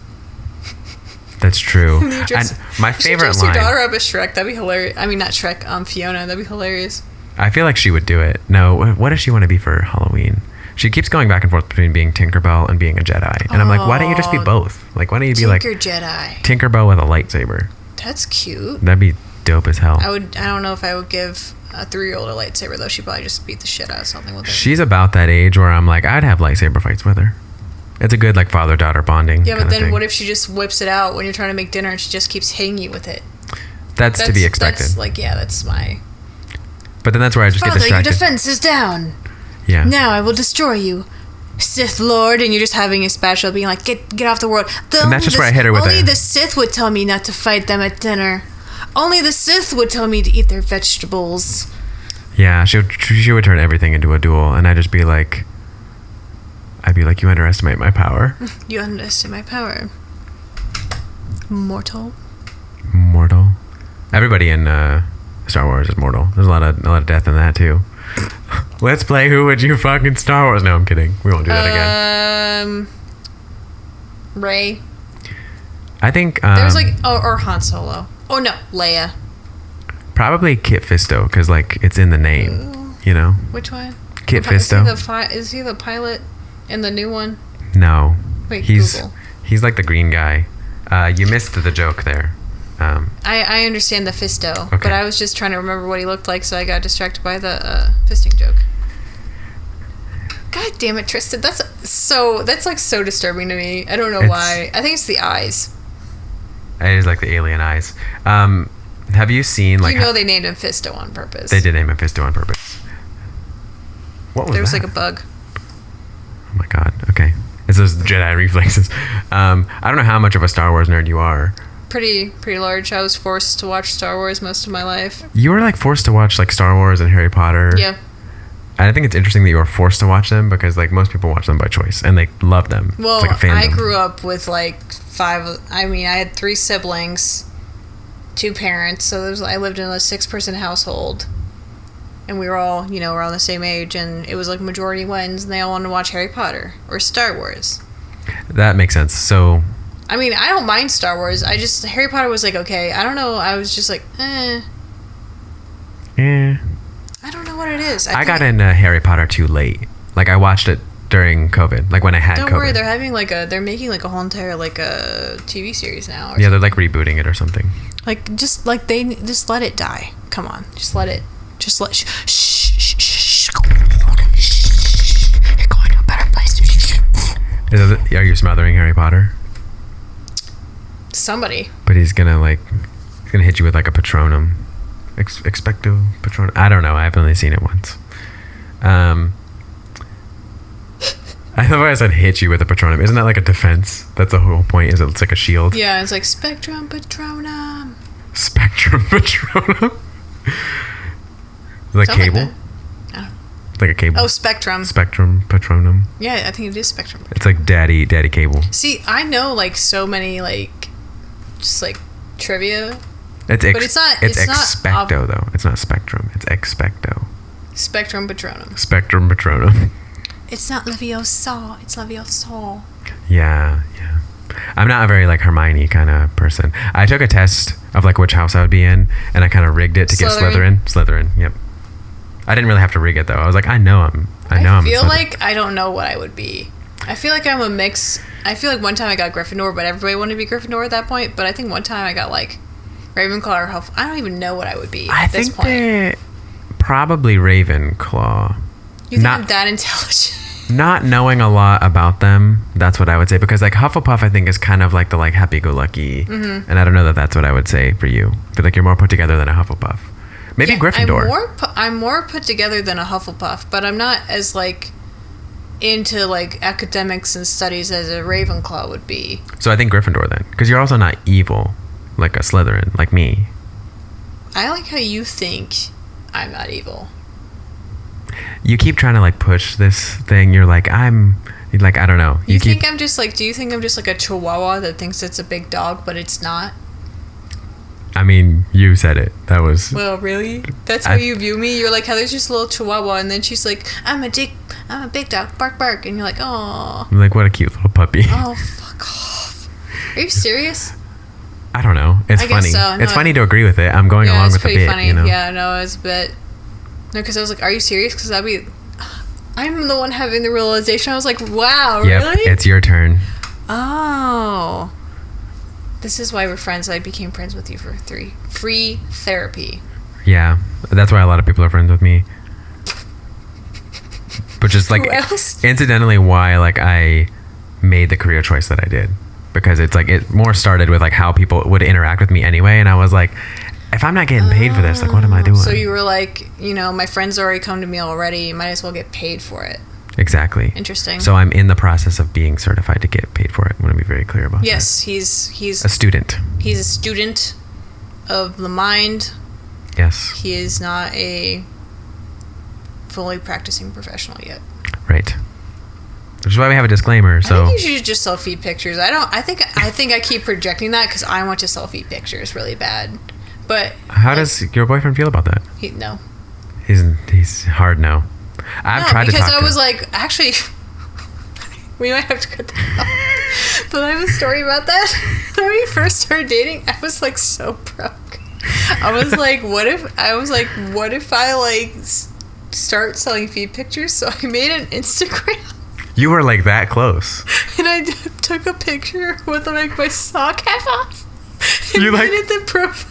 [SPEAKER 2] That's true.
[SPEAKER 1] And
[SPEAKER 2] my favorite
[SPEAKER 1] line.
[SPEAKER 2] line.
[SPEAKER 1] Your daughter up as Shrek. That'd be hilarious. I mean, not Shrek. Fiona. That'd be hilarious.
[SPEAKER 2] I feel like she would do it. No, what does she want to be for Halloween? She keeps going back and forth between being Tinkerbell and being a Jedi. And I'm like, why don't you just be both? Like, why don't you be like
[SPEAKER 1] Jedi.
[SPEAKER 2] Tinkerbell with a lightsaber?
[SPEAKER 1] That's cute.
[SPEAKER 2] That'd be dope as hell.
[SPEAKER 1] I don't know if I would give a 3-year-old a lightsaber, though. She'd probably just beat the shit out of something with it.
[SPEAKER 2] She's about that age where I'm like, I'd have lightsaber fights with her. It's a good, like, father-daughter bonding.
[SPEAKER 1] Yeah, but then what if she just whips it out when you're trying to make dinner and she just keeps hitting you with it?
[SPEAKER 2] That's to be expected.
[SPEAKER 1] That's my...
[SPEAKER 2] But then that's where I just get distracted.
[SPEAKER 1] Father, your defense is down.
[SPEAKER 2] Yeah.
[SPEAKER 1] Now I will destroy you, Sith Lord. And you're just having a spatula being like, get off the world.
[SPEAKER 2] And that's just where I hit her with it.
[SPEAKER 1] Only the Sith would tell me not to fight them at dinner. Only the Sith would tell me to eat their vegetables.
[SPEAKER 2] Yeah, she would turn everything into a duel, and I'd be like, you underestimate my power.
[SPEAKER 1] You underestimate my power. Mortal.
[SPEAKER 2] Everybody in Star Wars is mortal. There's a lot of death in that too. Let's play Who Would You Fucking Star Wars. No, I'm kidding. We won't do that again.
[SPEAKER 1] Rey.
[SPEAKER 2] I think
[SPEAKER 1] there's like or Han Solo. Oh no, Leia.
[SPEAKER 2] Probably Kit Fisto, because like it's in the name. Ooh. You know.
[SPEAKER 1] Which one?
[SPEAKER 2] Kit Fisto.
[SPEAKER 1] Is he the pilot in the new one?
[SPEAKER 2] No.
[SPEAKER 1] Wait,
[SPEAKER 2] he's
[SPEAKER 1] Google.
[SPEAKER 2] He's like the green guy. You missed the joke there.
[SPEAKER 1] I understand the Fisto,
[SPEAKER 2] okay.
[SPEAKER 1] But I was just trying to remember what he looked like, so I got distracted by the fisting joke. God damn it, Tristan! That's like so disturbing to me. I don't know why. I think it's the eyes. It
[SPEAKER 2] is like the alien eyes. Have you seen like?
[SPEAKER 1] You know they named him Fisto on purpose.
[SPEAKER 2] They did name him Fisto on purpose. What was that? There was
[SPEAKER 1] like a bug.
[SPEAKER 2] Oh my god. Okay, it's those Jedi reflexes. I don't know how much of a Star Wars nerd you are.
[SPEAKER 1] Pretty large. I was forced to watch Star Wars most of my life.
[SPEAKER 2] You were like forced to watch like Star Wars and Harry Potter.
[SPEAKER 1] Yeah.
[SPEAKER 2] I think it's interesting that you were forced to watch them, because like most people watch them by choice and they love them.
[SPEAKER 1] Well,
[SPEAKER 2] it's like a fandom.
[SPEAKER 1] I grew up with like I had 3 siblings, 2 parents, so I lived in a 6-person household, and we were all around the same age, and it was like majority wins, and they all wanted to watch Harry Potter or Star Wars.
[SPEAKER 2] That makes sense. So
[SPEAKER 1] I mean, I don't mind Star Wars. Harry Potter was like, okay. I don't know. I was just like, I don't know what it is.
[SPEAKER 2] I got into Harry Potter too late. Like I watched it during COVID, like when I had COVID.
[SPEAKER 1] Don't worry, they're making like a whole entire like a TV series now.
[SPEAKER 2] Yeah, they're like rebooting it or something.
[SPEAKER 1] Like just let it die. Come on, just let it. Shh. You're going to a better place.
[SPEAKER 2] Are you smothering Harry Potter?
[SPEAKER 1] Somebody.
[SPEAKER 2] But he's gonna hit you with like a Patronum. Expecto Patronum. I don't know. I've only seen it once. I thought I said hit you with a Patronum. Isn't that like a defense? That's the whole point. It's like a shield.
[SPEAKER 1] Yeah, it's like Spectrum Patronum.
[SPEAKER 2] Spectrum Patronum. Like cable.
[SPEAKER 1] Like
[SPEAKER 2] like a cable.
[SPEAKER 1] Oh, Spectrum.
[SPEAKER 2] Spectrum Patronum.
[SPEAKER 1] Yeah, I think it is Spectrum Patronum.
[SPEAKER 2] It's like daddy cable.
[SPEAKER 1] See, I know like so many like just like trivia.
[SPEAKER 2] But it's not. It's expecto though. It's not spectrum. It's expecto.
[SPEAKER 1] Spectrum Patronum.
[SPEAKER 2] Spectrum Patronum.
[SPEAKER 1] It's not Leviosa. It's Leviosa.
[SPEAKER 2] Yeah. I'm not a very like Hermione kind of person. I took a test of like which house I would be in, and I kind of rigged it to get Slytherin. Yep. I didn't really have to rig it though. I was like, I feel
[SPEAKER 1] like I don't know what I would be. I feel like I'm a mix. I feel like one time I got Gryffindor, but everybody wanted to be Gryffindor at that point. But I think one time I got like Ravenclaw or Hufflepuff. I don't even know what I would be at this point. I think
[SPEAKER 2] probably Ravenclaw.
[SPEAKER 1] You think I'm that intelligent?
[SPEAKER 2] Not knowing a lot about them, that's what I would say. Because like Hufflepuff, I think is kind of like the like happy-go-lucky, and I don't know that that's what I would say for you. I feel like you're more put together than a Hufflepuff. Maybe Gryffindor.
[SPEAKER 1] I'm more put together than a Hufflepuff, but I'm not as like into like academics and studies as a Ravenclaw would be.
[SPEAKER 2] So I think Gryffindor then, because you're also not evil like a Slytherin, like me.
[SPEAKER 1] I like how you think I'm not evil.
[SPEAKER 2] You keep trying to like push this thing. You're like, I don't know.
[SPEAKER 1] Do you think I'm just like a chihuahua that thinks it's a big dog, but it's not?
[SPEAKER 2] I mean, you said it. That was...
[SPEAKER 1] Well, really? That's how you view me? You're like, Heather's just a little chihuahua, and then she's like, I'm a big dog, bark, bark. And you're like, oh.
[SPEAKER 2] I'm like, what a cute little puppy.
[SPEAKER 1] Oh, fuck off. Are you serious?
[SPEAKER 2] I don't know. It's funny. So. No, it's funny to agree with it. I'm going along with the bit,
[SPEAKER 1] funny.
[SPEAKER 2] You know?
[SPEAKER 1] Yeah, no, it's a bit... No, because I was like, are you serious? Because I'm the one having the realization. I was like, wow,
[SPEAKER 2] yep,
[SPEAKER 1] really?
[SPEAKER 2] It's your turn.
[SPEAKER 1] Oh. This is why we're friends. I became friends with you for free therapy.
[SPEAKER 2] Yeah, that's why a lot of people are friends with me. But just like, incidentally, why like I made the career choice that I did. Because it's like, it more started with like how people would interact with me anyway. And I was like, if I'm not getting paid for this, like, what am I doing?
[SPEAKER 1] So you were like, my friends already come to me already. You might as well get paid for it.
[SPEAKER 2] Exactly.
[SPEAKER 1] Interesting.
[SPEAKER 2] So I'm in the process of being certified to get paid for it. I want to be very clear about that.
[SPEAKER 1] Yes, he's
[SPEAKER 2] a student.
[SPEAKER 1] He's a student of the mind.
[SPEAKER 2] Yes.
[SPEAKER 1] He is not a fully practicing professional yet.
[SPEAKER 2] Right. Which is why we have a disclaimer. So
[SPEAKER 1] I think you should just sell feet pictures. I think I keep projecting that because I want to sell feet pictures really bad. But
[SPEAKER 2] how does your boyfriend feel about that?
[SPEAKER 1] No.
[SPEAKER 2] He's hard no. I've tried to talk to him.
[SPEAKER 1] Because I was like, actually, we might have to cut that out. But I have a story about that. When we first started dating, I was like so broke. I was like, what if I like start selling feet pictures? So I made an Instagram.
[SPEAKER 2] You were like that close.
[SPEAKER 1] And I took a picture with like my sock half off. And
[SPEAKER 2] you like
[SPEAKER 1] made it the profile.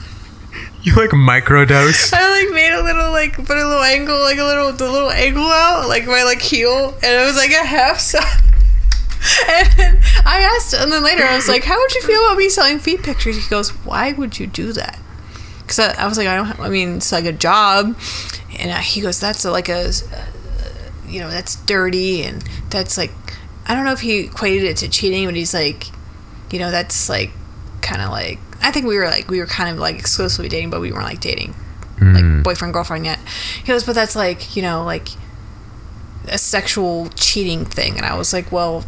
[SPEAKER 2] You like microdose.
[SPEAKER 1] I like made a little like put a little angle like the little angle out like my like heel, and it was like a half sock. And then I asked, and then later I was like, "How would you feel about me selling feet pictures?" He goes, "Why would you do that?" Because I was like, I mean, it's like a job, and he goes, "That's like that's dirty, and that's like, I don't know if he equated it to cheating, but he's like, that's like kind of like, I think we were kind of like exclusively dating, but we weren't like dating, like boyfriend girlfriend yet." He goes, "But that's like, like a sexual cheating thing." And I was like, "Well,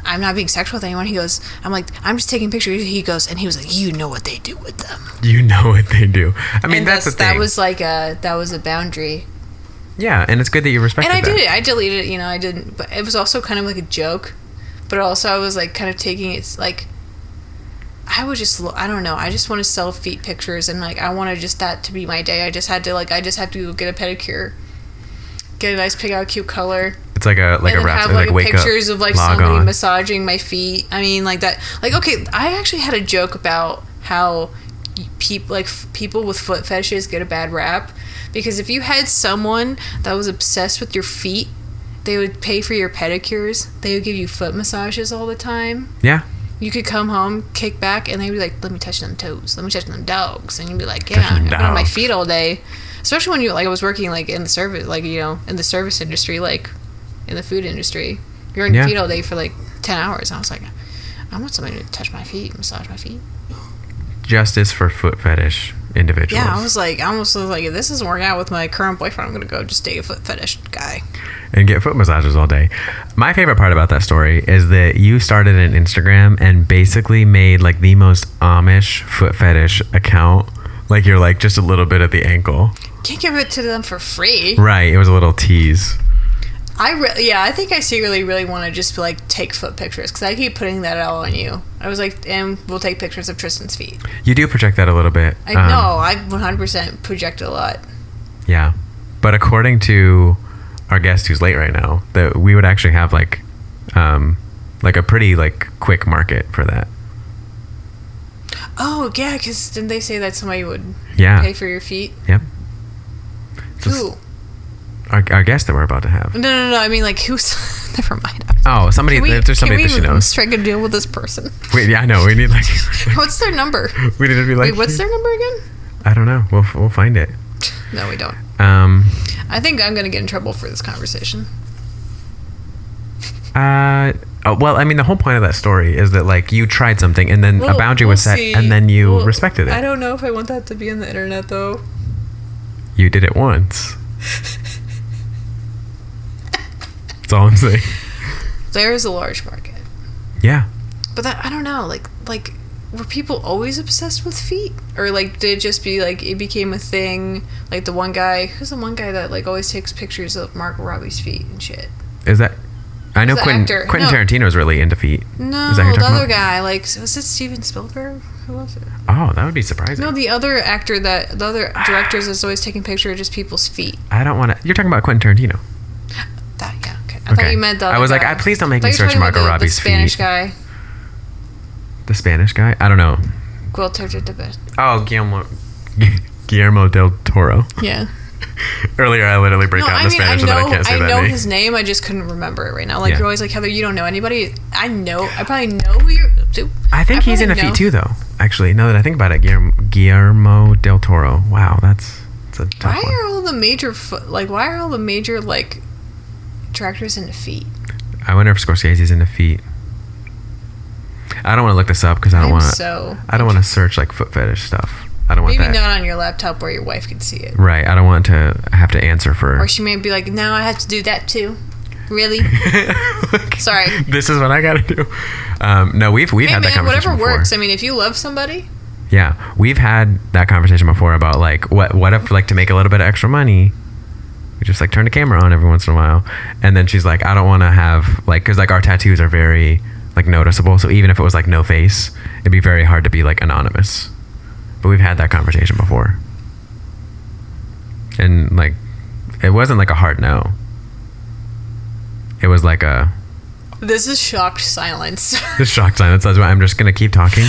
[SPEAKER 1] I'm not being sexual with anyone." He goes, "I'm like, I'm just taking pictures." He goes, and he was like, "You know what they do with them."
[SPEAKER 2] You know what they do. I mean, that's the thing.
[SPEAKER 1] That was a boundary.
[SPEAKER 2] Yeah, and it's good that you respected that.
[SPEAKER 1] And I did it. I deleted it. I didn't. But it was also kind of like a joke. But also, I was like kind of taking it like, I would just, I don't know. I just want to sell feet pictures, and like I wanted just that to be my day. I just had to get a pedicure, get a nice pick out a cute color.
[SPEAKER 2] It's like a wrap.
[SPEAKER 1] Have like wake pictures of like somebody massaging my feet. I mean, like that. Like, okay, I actually had a joke about how people with foot fetishes get a bad rap, because if you had someone that was obsessed with your feet, they would pay for your pedicures. They would give you foot massages all the time.
[SPEAKER 2] Yeah.
[SPEAKER 1] You could come home, kick back, and they'd be like, "Let me touch them toes. Let me touch them dogs." And you'd be like, "Yeah, I've been on my feet all day." Especially when I was working like in the service, like in the service industry, like in the food industry. You're on your feet all day for like 10 hours. And I was like, I want somebody to touch my feet, massage my feet.
[SPEAKER 2] Justice for foot fetish individuals.
[SPEAKER 1] Yeah, I almost was like, if this doesn't work out with my current boyfriend, I'm gonna go just date a foot fetish guy
[SPEAKER 2] and get foot massages all day. My favorite part about that story is that you started an Instagram and basically made like the most Amish foot fetish account. Like you're like just a little bit at the ankle.
[SPEAKER 1] Can't give it to them for free.
[SPEAKER 2] Right, it was a little tease.
[SPEAKER 1] I think I secretly really want to just like take foot pictures, because I keep putting that all on you. I was like, and we'll take pictures of Tristan's feet.
[SPEAKER 2] You do project that a little bit.
[SPEAKER 1] I know, I 100% project a lot.
[SPEAKER 2] Yeah, but according to our guest who's late right now, that we would actually have like a pretty like quick market for that.
[SPEAKER 1] Oh yeah, because didn't they say that somebody would pay for your feet?
[SPEAKER 2] Yep.
[SPEAKER 1] Who?
[SPEAKER 2] Our guest that we're about to have.
[SPEAKER 1] No. I mean, like, who's... Never mind.
[SPEAKER 2] Somebody. There's somebody that she knows.
[SPEAKER 1] Strike a deal with this person.
[SPEAKER 2] Wait, yeah, I know. We need like...
[SPEAKER 1] What's their number?
[SPEAKER 2] We need to be like...
[SPEAKER 1] Wait, what's their number again?
[SPEAKER 2] I don't know. We'll find it.
[SPEAKER 1] No, we don't. I think I'm going to get in trouble for this conversation.
[SPEAKER 2] Well, I mean, the whole point of that story is that, like, you tried something, and then a boundary was set, and then you respected it.
[SPEAKER 1] I don't know if I want that to be on the internet, though.
[SPEAKER 2] You did it once. That's all I'm saying.
[SPEAKER 1] There is a large market.
[SPEAKER 2] Yeah.
[SPEAKER 1] But I don't know, like, were people always obsessed with feet? Or, like, did it just be, like, it became a thing? Like, the one guy, who's the one guy that, like, always takes pictures of Margot Robbie's feet and shit?
[SPEAKER 2] Is that... I know Quentin Tarantino's really into feet.
[SPEAKER 1] No, the other guy, like, was it Steven Spielberg? Who was it?
[SPEAKER 2] Oh, that would be surprising.
[SPEAKER 1] No, the other directors is always taking pictures of just people's feet.
[SPEAKER 2] I don't want to... You're talking about Quentin Tarantino.
[SPEAKER 1] I thought you meant the other
[SPEAKER 2] I was
[SPEAKER 1] guy.
[SPEAKER 2] like, please don't make me search Margot Robbie's feet.
[SPEAKER 1] The Spanish guy.
[SPEAKER 2] The Spanish guy? I don't know.
[SPEAKER 1] Oh,
[SPEAKER 2] Guillermo del Toro.
[SPEAKER 1] Yeah.
[SPEAKER 2] Earlier, I literally break out in Spanish, and then I can't say that name.
[SPEAKER 1] I know his name. I just couldn't remember it right now. Like, you're always like, Heather, you don't know anybody. I probably know who you're...
[SPEAKER 2] I think he's into feet, too, though. Actually, now that I think about it, Guillermo del Toro. Wow, that's a tough one.
[SPEAKER 1] Why are all the major, like, directors into feet?
[SPEAKER 2] I wonder if Scorsese's into feet. I don't want to look this up because I don't want to search like foot fetish stuff. I don't want
[SPEAKER 1] Maybe
[SPEAKER 2] that.
[SPEAKER 1] not on your laptop where your wife can see it.
[SPEAKER 2] Right. I don't want to have to answer for.
[SPEAKER 1] Or she may be like, now I have to do that too. Really? Sorry.
[SPEAKER 2] This is what I gotta do. No, we've had that conversation
[SPEAKER 1] whatever
[SPEAKER 2] before.
[SPEAKER 1] works. I mean, if you love somebody.
[SPEAKER 2] Yeah, we've had that conversation before about like what if like to make a little bit of extra money, we just like turn the camera on every once in a while. And then she's like, I don't want to have like, because like our tattoos are very like noticeable. So even if it was like no face, it'd be very hard to be like anonymous. But we've had that conversation before. And like, it wasn't like a hard no. It was like a...
[SPEAKER 1] This is shocked silence.
[SPEAKER 2] This shocked silence. That's why I'm just going to keep talking.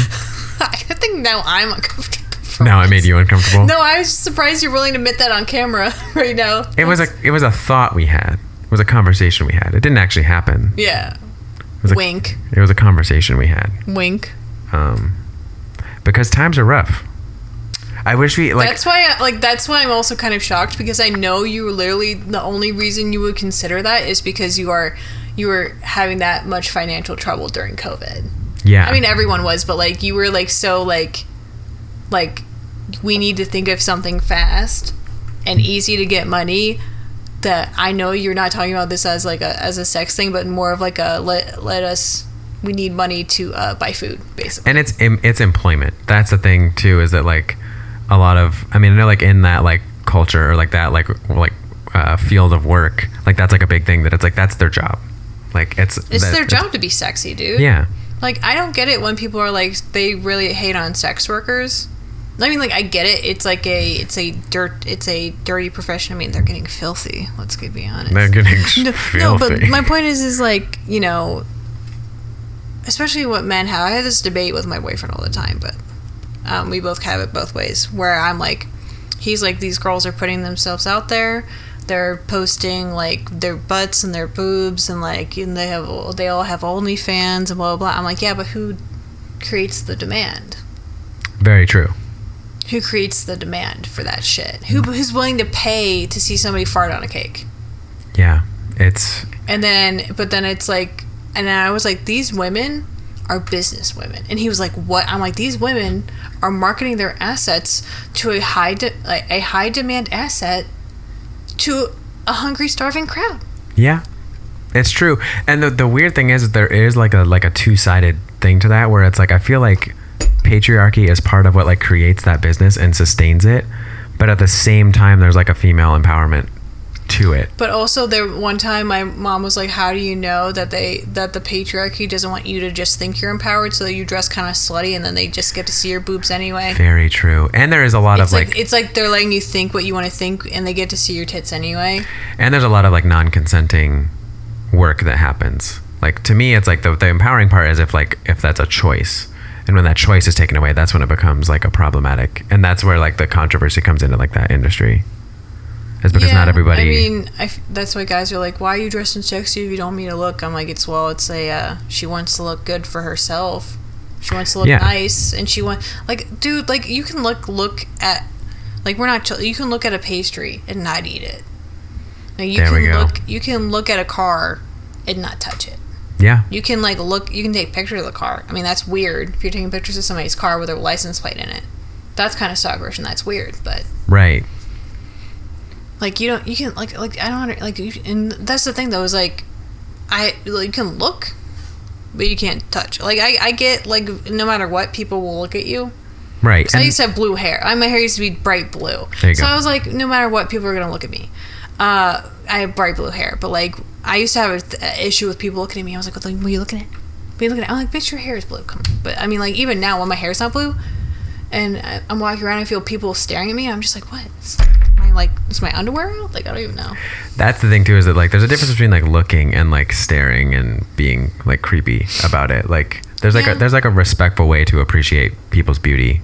[SPEAKER 1] I think now I'm uncomfortable.
[SPEAKER 2] Now I made you uncomfortable?
[SPEAKER 1] No, I was surprised you're willing to admit that on camera right now.
[SPEAKER 2] It was a thought we had. It was a conversation we had. It didn't actually happen.
[SPEAKER 1] Yeah. Wink.
[SPEAKER 2] It was a conversation we had.
[SPEAKER 1] Wink.
[SPEAKER 2] Because times are rough. I wish we like.
[SPEAKER 1] That's why I'm also kind of shocked, because I know you were literally the only reason you would consider that is because you were having that much financial trouble during COVID.
[SPEAKER 2] Yeah.
[SPEAKER 1] I mean, everyone was, but like you were like so like we need to think of something fast and easy to get money. That I know you're not talking about this as like as a sex thing, but more of like a we need money to buy food, basically.
[SPEAKER 2] And it's employment. That's the thing too, is that like a lot of, I mean, I know like in that like culture or like that like field of work, like that's like a big thing, that it's like that's their job. Like it's
[SPEAKER 1] their job to be sexy, dude.
[SPEAKER 2] Yeah.
[SPEAKER 1] Like I don't get it when people are like they really hate on sex workers. I mean, like I get it. It's like it's a dirty profession. I mean, they're getting filthy. Let's be honest.
[SPEAKER 2] They're getting filthy.
[SPEAKER 1] No, but my point is like, you know, especially what men have. I have this debate with my boyfriend all the time, but we both have it both ways. Where I'm like, he's like, these girls are putting themselves out there. They're posting like their butts and their boobs and like, and they all have OnlyFans and blah blah blah. I'm like, yeah, but who creates the demand?
[SPEAKER 2] Very true.
[SPEAKER 1] Who creates the demand for that shit? Who's willing to pay to see somebody fart on a cake?
[SPEAKER 2] Yeah,
[SPEAKER 1] but then it's like, and then I was like, these women are business women, and he was like, what? I'm like, these women are marketing their assets to a high demand asset to a hungry, starving crowd.
[SPEAKER 2] Yeah, it's true. And the weird thing is there is like a two-sided thing to that, where it's like I feel like patriarchy is part of what like creates that business and sustains it, but at the same time there's like a female empowerment to it.
[SPEAKER 1] But also there one time my mom was like, how do you know that the patriarchy doesn't want you to just think you're empowered, so that you dress kind of slutty and then they just get to see your boobs anyway? Very
[SPEAKER 2] true. And there is a lot of
[SPEAKER 1] it's like they're letting you think what you want to think and they get to see your tits anyway.
[SPEAKER 2] And there's a lot of like non-consenting work that happens. Like to me it's like the empowering part is if that's a choice. And when that choice is taken away, that's when it becomes like a problematic. And that's where like the controversy comes into like that industry. Is because not everybody...
[SPEAKER 1] I mean, that's why guys are like, why are you dressing sexy if you don't mean to look? I'm like, she wants to look good for herself. She wants to look nice. And she dude, like you can look at, like you can look at a pastry and not eat it. Like, you can look at a car and not touch it.
[SPEAKER 2] Yeah.
[SPEAKER 1] You can you can take pictures of the car. I mean, that's weird if you're taking pictures of somebody's car with their license plate in it. That's kind of stalkerish and that's weird, but
[SPEAKER 2] right.
[SPEAKER 1] Like you can I don't like and that's the thing though, is like you can look but you can't touch. Like I get like no matter what, people will look at you.
[SPEAKER 2] Right.
[SPEAKER 1] So I used to have blue hair. My hair used to be bright blue.
[SPEAKER 2] There you go.
[SPEAKER 1] I was like, no matter what, people are going to look at me. I have bright blue hair, but like I used to have an issue with people looking at me. I was like, what are you looking at? What are you looking at? I'm like, bitch, your hair is blue. Come on. But I mean, like even now when my hair's not blue and I'm walking around, I feel people staring at me. I'm just like, what? Is my underwear out? Like, I don't even know.
[SPEAKER 2] That's the thing too, is that like there's a difference between like looking and like staring and being like creepy about it. Like there's like a respectful way to appreciate people's beauty,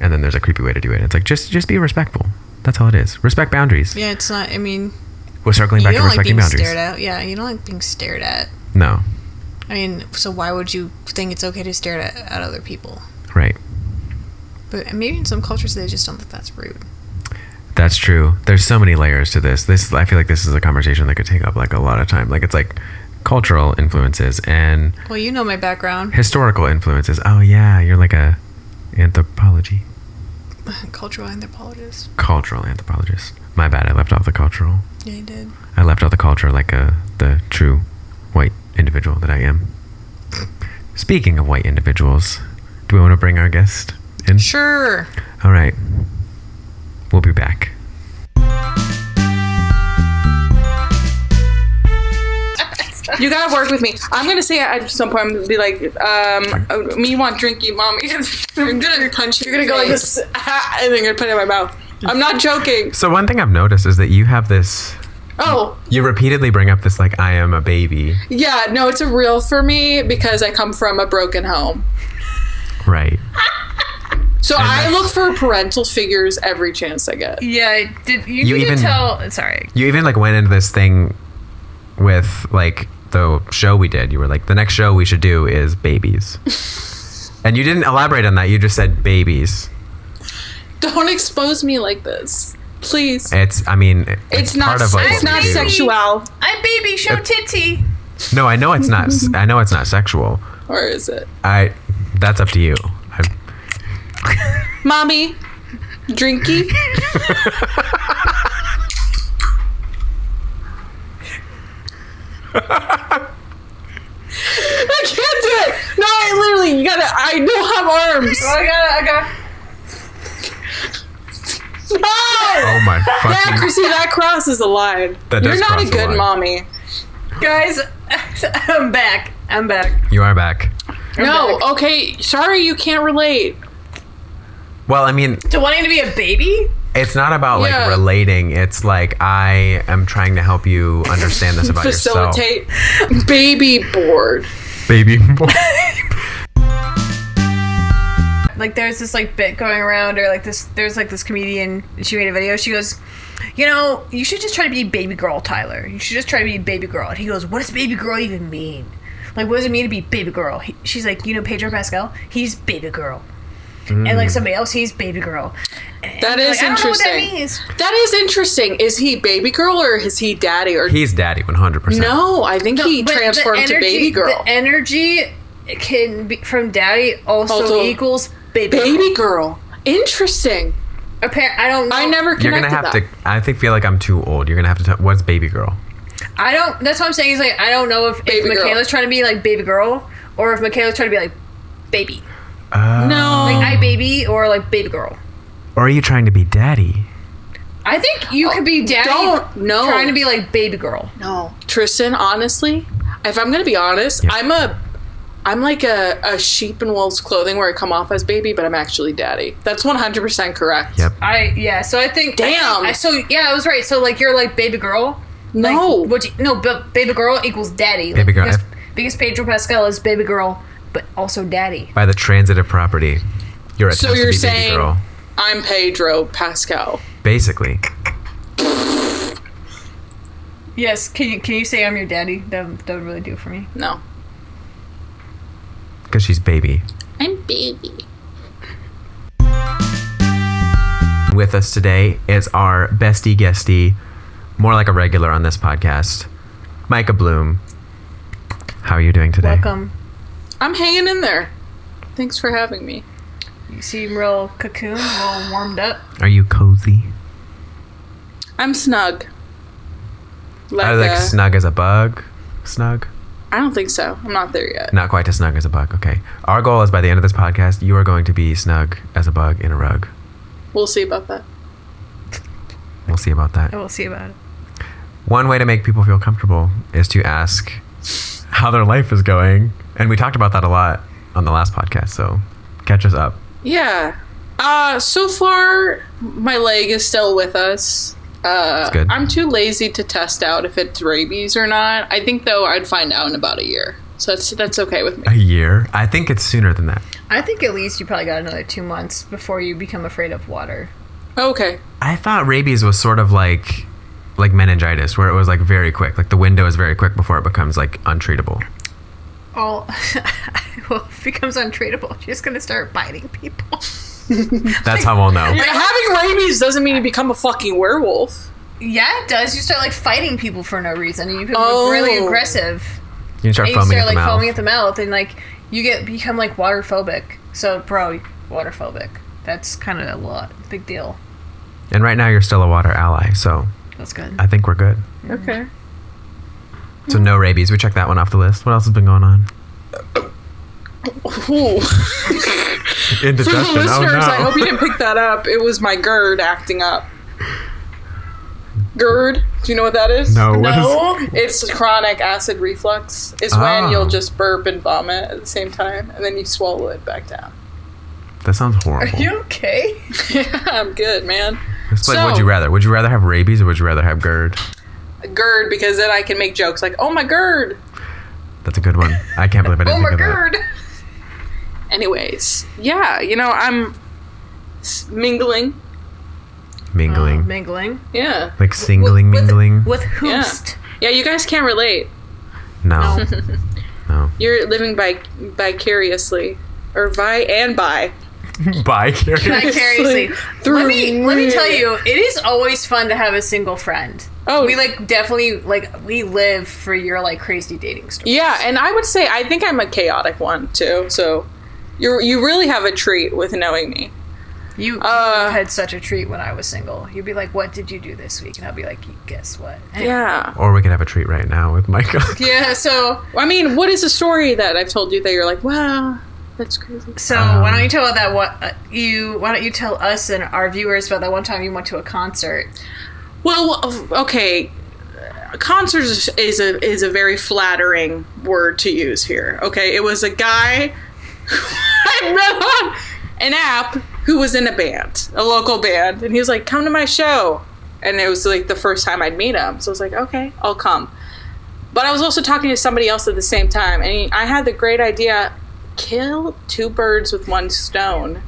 [SPEAKER 2] and then there's a creepy way to do it. It's like just be respectful. That's all it is. Respect boundaries.
[SPEAKER 1] Yeah, it's not. I mean,
[SPEAKER 2] we're circling back to respecting boundaries.
[SPEAKER 1] Stared at. Yeah, you don't like being stared at.
[SPEAKER 2] No.
[SPEAKER 1] I mean, so why would you think it's okay to stare at other people?
[SPEAKER 2] Right.
[SPEAKER 1] But maybe in some cultures they just don't think that's rude.
[SPEAKER 2] That's true. There's so many layers to this. I feel like this is a conversation that could take up like a lot of time. Like it's like cultural influences and...
[SPEAKER 1] Well, you know my background.
[SPEAKER 2] Historical influences. Oh yeah, you're like a anthropology.
[SPEAKER 1] Cultural anthropologist.
[SPEAKER 2] Cultural anthropologist. My bad, I left off the cultural.
[SPEAKER 1] Yeah, you did.
[SPEAKER 2] I left out the culture like the true white individual that I am. Speaking of white individuals, do we want to bring our guest in?
[SPEAKER 1] Sure.
[SPEAKER 2] All right. We'll be back.
[SPEAKER 3] You gotta work with me. I'm gonna say at some point, I'm gonna be like, me want drinky, mommy. I'm gonna punch you. You're gonna go like this, and then you're gonna put it in my mouth. I'm not joking.
[SPEAKER 2] So one thing I've noticed is that you have this...
[SPEAKER 3] Oh.
[SPEAKER 2] You repeatedly bring up this, like, I am a baby.
[SPEAKER 3] Yeah, no, it's a real for me because I come from a broken home.
[SPEAKER 2] Right.
[SPEAKER 3] So I look for parental figures every chance I get.
[SPEAKER 1] Yeah, you even tell... Sorry.
[SPEAKER 2] You even, like, went into this thing with, like, the show we did. You were like, the next show we should do is babies. And you didn't elaborate on that. You just said babies.
[SPEAKER 3] Don't expose me like this. Please.
[SPEAKER 2] It's not
[SPEAKER 3] part of, like, it's not sexual.
[SPEAKER 1] I'm baby, show titty.
[SPEAKER 2] No, I know it's not. I know it's not sexual.
[SPEAKER 3] Or is it?
[SPEAKER 2] That's up to you.
[SPEAKER 3] Mommy, drinky. I can't do it. No, I don't have arms.
[SPEAKER 1] Oh, I got.
[SPEAKER 3] No!
[SPEAKER 2] Oh my fucking...
[SPEAKER 3] Yeah, Chrissy, that crosses a line. You're not a good mommy.
[SPEAKER 1] Guys, I'm back.
[SPEAKER 2] You are back.
[SPEAKER 3] Okay, sorry you can't relate.
[SPEAKER 2] Well, I mean...
[SPEAKER 1] To wanting to be a baby?
[SPEAKER 2] It's not about, like, relating. It's like, I am trying to help you understand this about yourself.
[SPEAKER 3] Facilitate. Baby board.
[SPEAKER 2] Baby board.
[SPEAKER 1] Like, there's this, like, bit going around, or, like, there's, like, this comedian, she made a video, she goes, you know, you should just try to be baby girl, Tyler. You should just try to be baby girl. And he goes, what does baby girl even mean? Like, what does it mean to be baby girl? She's like, you know Pedro Pascal? He's baby girl. And, like, somebody else, he's baby girl.
[SPEAKER 3] That is interesting. I don't know what that means. That is interesting. Is he baby girl or is he daddy? Or
[SPEAKER 2] he's daddy, 100%.
[SPEAKER 3] No, I think he transformed to baby girl.
[SPEAKER 1] The energy can be from daddy also equals baby girl.
[SPEAKER 3] Interesting.
[SPEAKER 1] I don't know.
[SPEAKER 3] I never connected.
[SPEAKER 2] You're gonna have to. Feel like I'm too old. You're gonna have to tell. What's baby girl?
[SPEAKER 1] I don't. That's what I'm saying. Is like I don't know if Michaela's trying to be like baby girl or if Michaela's trying to be like baby.
[SPEAKER 3] No.
[SPEAKER 1] Like I baby or like baby girl.
[SPEAKER 2] Or are you trying to be daddy?
[SPEAKER 1] I think you could be daddy. Trying to be like baby girl.
[SPEAKER 3] No, Tristan. Honestly, if I'm gonna be honest, yeah. I'm like a sheep in wolf's clothing where I come off as baby, but I'm actually daddy. That's 100% correct.
[SPEAKER 2] Yep.
[SPEAKER 1] So I think...
[SPEAKER 3] Damn!
[SPEAKER 1] I was right. So, like, you're like baby girl?
[SPEAKER 3] No.
[SPEAKER 1] But baby girl equals daddy.
[SPEAKER 2] Baby girl.
[SPEAKER 1] Because Pedro Pascal is baby girl, but also daddy.
[SPEAKER 2] By the transitive property. You're
[SPEAKER 3] saying
[SPEAKER 2] baby girl.
[SPEAKER 3] I'm Pedro Pascal.
[SPEAKER 2] Basically.
[SPEAKER 1] Yes. Can you say I'm your daddy? That would really do it for me.
[SPEAKER 3] No.
[SPEAKER 2] Because she's baby.
[SPEAKER 3] I'm baby.
[SPEAKER 2] With us today is our bestie guestie, more like a regular on this podcast, Micha Blom. How are you doing today?
[SPEAKER 1] Welcome.
[SPEAKER 3] I'm hanging in there. Thanks for having me.
[SPEAKER 1] You seem real cocoon, real warmed up.
[SPEAKER 2] Are you cozy?
[SPEAKER 3] I'm snug.
[SPEAKER 2] Like snug as a bug? Snug?
[SPEAKER 3] I don't think so. I'm not there yet.
[SPEAKER 2] Not quite as snug as a bug. Okay. Our goal is by the end of this podcast, you are going to be snug as a bug in a rug.
[SPEAKER 3] We'll see about that.
[SPEAKER 2] We'll see about that.
[SPEAKER 1] We'll see about it.
[SPEAKER 2] One way to make people feel comfortable is to ask how their life is going. And we talked about that a lot on the last podcast, so catch us up.
[SPEAKER 3] Yeah. So far, my leg is still with us.
[SPEAKER 2] That's good.
[SPEAKER 3] I'm too lazy to test out if it's rabies or not. I think, though, I'd find out in about a year. So that's okay with me.
[SPEAKER 2] A year? I think it's sooner than that.
[SPEAKER 1] I think at least you probably got another 2 months before you become afraid of water.
[SPEAKER 3] Okay.
[SPEAKER 2] I thought rabies was sort of like meningitis, where it was like very quick. Like the window is very quick before it becomes like untreatable.
[SPEAKER 1] Well, if it becomes untreatable, you're just going to start biting people.
[SPEAKER 2] That's how we'll know.
[SPEAKER 3] Having rabies doesn't mean you become a fucking werewolf.
[SPEAKER 1] Yeah, it does. You start like fighting people for no reason, and you become really aggressive.
[SPEAKER 2] You start foaming at the mouth.
[SPEAKER 1] Foaming at the mouth, and like you become like waterphobic. So, waterphobic. That's kind of a big deal.
[SPEAKER 2] And right now you're still a water ally, so
[SPEAKER 1] That's good.
[SPEAKER 2] I think we're good.
[SPEAKER 3] Okay.
[SPEAKER 2] So no rabies. We checked that one off the list. What else has been going on?
[SPEAKER 3] Ooh.
[SPEAKER 2] Indigestion.
[SPEAKER 3] For the listeners,
[SPEAKER 2] oh, no.
[SPEAKER 3] I hope you didn't pick that up. It was my GERD acting up. GERD? Do you know what that is?
[SPEAKER 2] No.
[SPEAKER 3] It's chronic acid reflux. It's when you'll just burp and vomit at the same time, and then you swallow it back down.
[SPEAKER 2] That sounds horrible.
[SPEAKER 1] Are you okay?
[SPEAKER 3] Yeah, I'm good, man.
[SPEAKER 2] So, would you rather? Would you rather have rabies or would you rather have GERD?
[SPEAKER 3] GERD, because then I can make jokes like, oh my GERD.
[SPEAKER 2] That's a good one. I can't believe I didn't think of
[SPEAKER 1] GERD.
[SPEAKER 2] that.
[SPEAKER 3] Anyways, yeah, I'm mingling.
[SPEAKER 2] Mingling.
[SPEAKER 3] Yeah.
[SPEAKER 2] Like singling, mingling.
[SPEAKER 1] With whost.
[SPEAKER 3] Yeah, you guys can't relate.
[SPEAKER 2] No. No.
[SPEAKER 3] You're living vicariously. Or by.
[SPEAKER 2] Vicariously.
[SPEAKER 1] Let me tell you, it is always fun to have a single friend.
[SPEAKER 3] Oh,
[SPEAKER 1] we definitely we live for your crazy dating stories.
[SPEAKER 3] Yeah, and I would say I think I'm a chaotic one too. So you really have a treat with knowing me.
[SPEAKER 1] You had such a treat when I was single. You'd be like, "What did you do this week?" And I'd be like, "Guess what?"
[SPEAKER 3] Yeah.
[SPEAKER 2] Or we could have a treat right now with Micha.
[SPEAKER 3] Yeah. So I mean, what is a story that I've told you that you're like, wow, that's crazy?
[SPEAKER 1] So why don't you tell that why don't you tell us and our viewers about that one time you went to a concert?
[SPEAKER 3] Well, okay. Concert is a very flattering word to use here. Okay, it was a guy I met on an app who was in a band, a local band, and he was like, "Come to my show," and it was the first time I'd meet him, so I was like, "Okay, I'll come." But I was also talking to somebody else at the same time, and I had the great idea: kill two birds with one stone.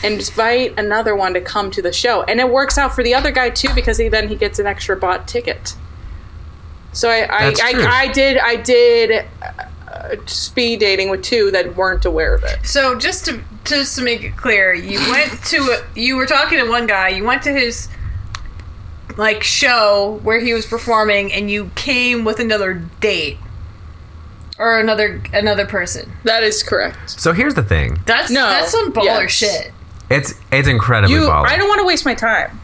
[SPEAKER 3] And invite another one to come to the show. And it works out for the other guy, too, because he gets an extra bought ticket. So I did speed dating with two that weren't aware of it.
[SPEAKER 1] So just to make it clear, you were talking to one guy, you went to his show where he was performing, and you came with another date. Or another person.
[SPEAKER 3] That is correct.
[SPEAKER 2] So here's the thing.
[SPEAKER 1] That's some baller shit.
[SPEAKER 2] It's incredibly baller.
[SPEAKER 3] I don't want to waste my time.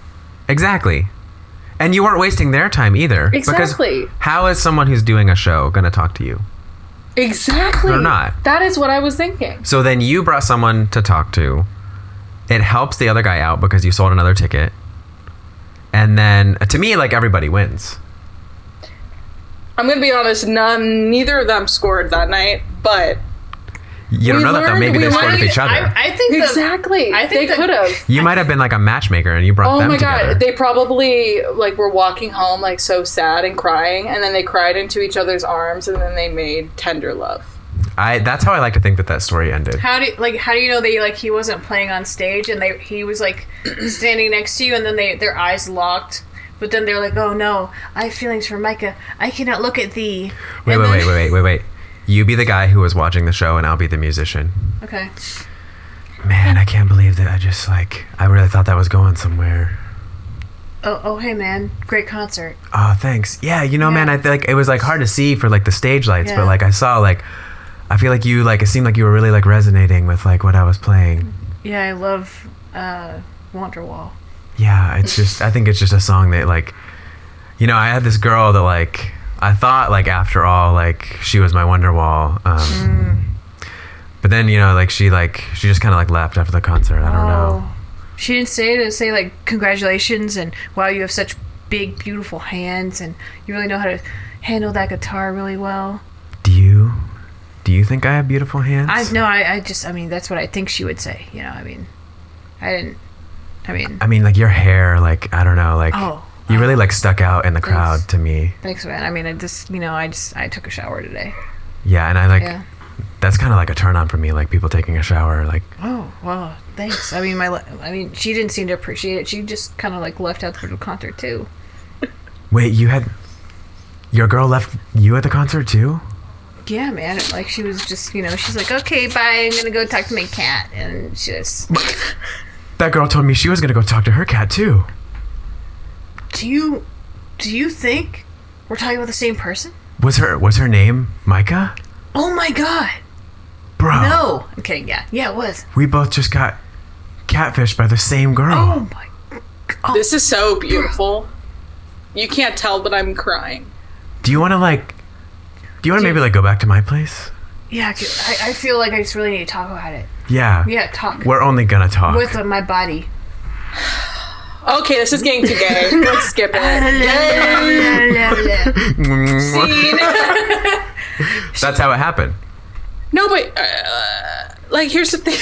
[SPEAKER 2] Exactly. And you weren't wasting their time either.
[SPEAKER 3] Exactly.
[SPEAKER 2] Because how is someone who's doing a show going to talk to you?
[SPEAKER 3] Exactly.
[SPEAKER 2] They're not.
[SPEAKER 3] That is what I was thinking.
[SPEAKER 2] So then you brought someone to talk to. It helps the other guy out because you sold another ticket. And then, to me, everybody wins.
[SPEAKER 3] I'm going to be honest, neither of them scored that night, but...
[SPEAKER 2] You don't know that, though. Maybe they scored with each other.
[SPEAKER 1] I think
[SPEAKER 3] exactly. I think they could have.
[SPEAKER 2] You might have been a matchmaker and you brought them together.
[SPEAKER 3] Oh my god, they probably were walking home so sad and crying, and then they cried into each other's arms, and then they made tender love.
[SPEAKER 2] That's how I like to think that story ended.
[SPEAKER 1] How do you know they he wasn't playing on stage and he was standing next to you, and then their eyes locked? But then they're like, "Oh no, I have feelings for Micha. I cannot look at thee."
[SPEAKER 2] Wait. You be the guy who was watching the show, and I'll be the musician.
[SPEAKER 1] Okay.
[SPEAKER 2] Man, I can't believe that. I really thought that was going somewhere.
[SPEAKER 1] Oh, hey, man. Great concert.
[SPEAKER 2] Oh, thanks. Yeah, man, I feel it was hard to see for the stage lights, but I saw I feel you it seemed you were really resonating with what I was playing.
[SPEAKER 1] Yeah, I love Wonderwall.
[SPEAKER 2] Yeah, it's just I think it's just a song that I had this girl that I thought after all she was my Wonderwall. But then she just kind of left after the concert. I don't know.
[SPEAKER 1] She didn't say congratulations and wow, you have such big beautiful hands and you really know how to handle that guitar really well.
[SPEAKER 2] Do you think I have beautiful hands?
[SPEAKER 1] I mean that's what I think she would say. I mean
[SPEAKER 2] your hair I don't know you really stuck out in the crowd to me.
[SPEAKER 1] Thanks, man. I mean, I took a shower today.
[SPEAKER 2] Yeah, and that's kind of a turn on for me, people taking a shower,
[SPEAKER 1] Oh, well, thanks. I mean, she didn't seem to appreciate it. She just kind of left out the concert too.
[SPEAKER 2] Wait, your girl left you at the concert too?
[SPEAKER 1] Yeah, man. She was just, she's like, okay, bye. I'm gonna go talk to my cat, and she just.
[SPEAKER 2] That girl told me she was gonna go talk to her cat too.
[SPEAKER 1] Do you think we're talking about the same person?
[SPEAKER 2] Was her name Micha?
[SPEAKER 1] Oh my god.
[SPEAKER 2] Bro.
[SPEAKER 1] No. I'm kidding, yeah. Yeah, it was.
[SPEAKER 2] We both just got catfished by the same girl.
[SPEAKER 1] Oh my god.
[SPEAKER 3] This is so beautiful. You can't tell, but I'm crying.
[SPEAKER 2] Do you want to maybe like go back to my place?
[SPEAKER 1] Yeah, I feel like I just really need to talk about it.
[SPEAKER 2] Yeah.
[SPEAKER 1] Yeah, talk.
[SPEAKER 2] We're only gonna talk.
[SPEAKER 1] With my body.
[SPEAKER 3] Okay, this is getting too gay. Let's skip it. Scene.
[SPEAKER 2] That's how it happened.
[SPEAKER 3] No, but like, here's the thing.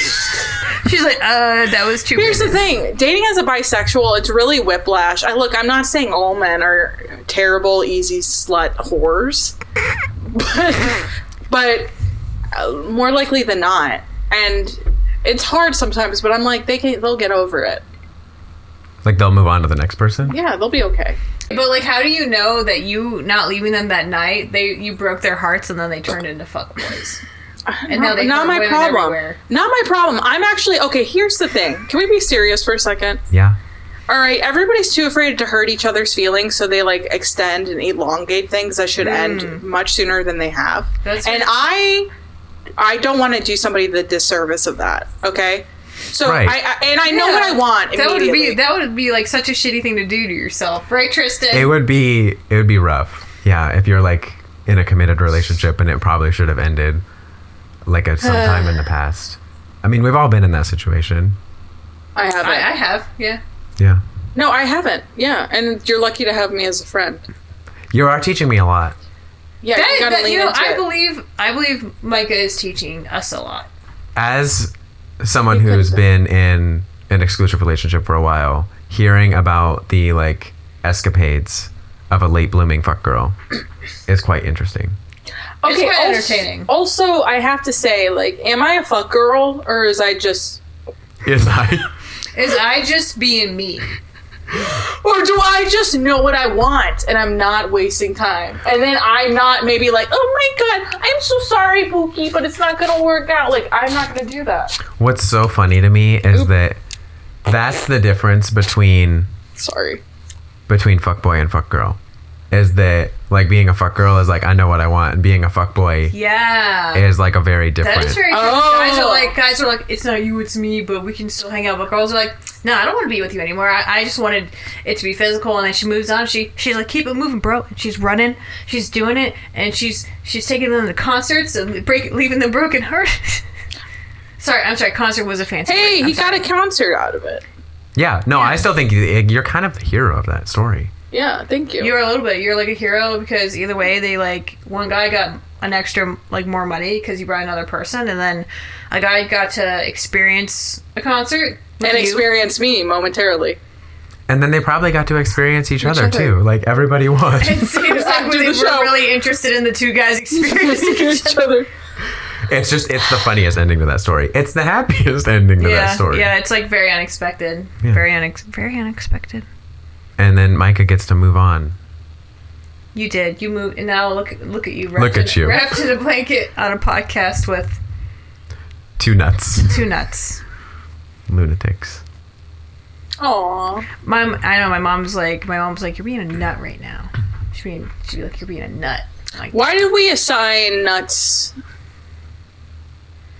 [SPEAKER 1] She's like, that was too.
[SPEAKER 3] Here's the thing. Dating as a bisexual, it's really whiplash. I'm not saying all men are terrible, easy slut whores, but more likely than not. And it's hard sometimes, but I'm like, they'll get over it.
[SPEAKER 2] Like, they'll move on to the next person?
[SPEAKER 3] Yeah, they'll be okay.
[SPEAKER 1] But, like, how do you know that you not leaving them that night, you broke their hearts and then they turned into fuckboys? And now they
[SPEAKER 3] not my problem.
[SPEAKER 1] Everywhere.
[SPEAKER 3] Not my problem. I'm actually... Okay, here's the thing. Can we be serious for a second?
[SPEAKER 2] Yeah.
[SPEAKER 3] All right, everybody's too afraid to hurt each other's feelings, so they, like, extend and elongate things that should end much sooner than they have. And I don't want to do somebody the disservice of that, okay? So
[SPEAKER 2] right.
[SPEAKER 3] I know what I want immediately.
[SPEAKER 1] That would be like such a shitty thing to do to yourself, right, Tristan?
[SPEAKER 2] It would be rough. Yeah, if you're like in a committed relationship and it probably should have ended like at some time in the past. I mean, we've all been in that situation.
[SPEAKER 3] I haven't.
[SPEAKER 1] I have, yeah.
[SPEAKER 2] Yeah.
[SPEAKER 3] No, I haven't. Yeah, and you're lucky to have me as a friend.
[SPEAKER 2] You are teaching me a lot.
[SPEAKER 3] Yeah, you gotta lean into it.
[SPEAKER 1] I believe Micha is teaching us a lot.
[SPEAKER 2] As someone who's been in an exclusive relationship for a while, hearing about the like escapades of a late blooming fuck girl is quite interesting.
[SPEAKER 3] Okay,
[SPEAKER 1] it's quite entertaining.
[SPEAKER 3] Also, I have to say, like, am I a fuck girl or is I just
[SPEAKER 1] being me?
[SPEAKER 3] Or do I just know what I want and I'm not wasting time? And then I'm not maybe like, oh my god, I'm so sorry, Pookie, but it's not gonna work out. Like, I'm not gonna do that.
[SPEAKER 2] What's so funny to me is that that's the difference between fuckboy and fuckgirl. Is that like being a fuckgirl is like, I know what I want, and being a fuckboy is like a very different.
[SPEAKER 1] That is very true. Guys are like, it's not you, it's me, but we can still hang out. But girls are like, no, I don't want to be with you anymore. I just wanted it to be physical. And then she moves on. She's like, keep it moving, bro. And she's running. She's doing it. And she's taking them to concerts and leaving them broken hearted. I'm sorry. Concert was a fancy
[SPEAKER 3] Hey,
[SPEAKER 1] word.
[SPEAKER 3] he got a concert out of it.
[SPEAKER 2] Yeah. No, I still think you're kind of the hero of that story.
[SPEAKER 3] Yeah, thank you.
[SPEAKER 1] You're a little bit. You're like a hero because either way, they like one guy got an extra like more money because you brought another person, and then a guy got to experience a concert
[SPEAKER 3] and experience me momentarily.
[SPEAKER 2] And then they probably got to experience each other too. Like everybody won.
[SPEAKER 1] It seems like they were really interested in the two guys experiencing each other.
[SPEAKER 2] It's the funniest ending to that story. It's the happiest ending to that story.
[SPEAKER 1] Yeah, it's like very unexpected. Yeah. Very unexpected.
[SPEAKER 2] And then Micha gets to move on.
[SPEAKER 1] You did. You moved, and now look at you.
[SPEAKER 2] Look at you.
[SPEAKER 1] Wrapped in a blanket on a podcast with
[SPEAKER 2] two nuts. Lunatics.
[SPEAKER 3] Aww.
[SPEAKER 1] I know. My mom's like, you're being a nut right now. She'd be like, you're being a nut. Like,
[SPEAKER 3] why did we assign nuts?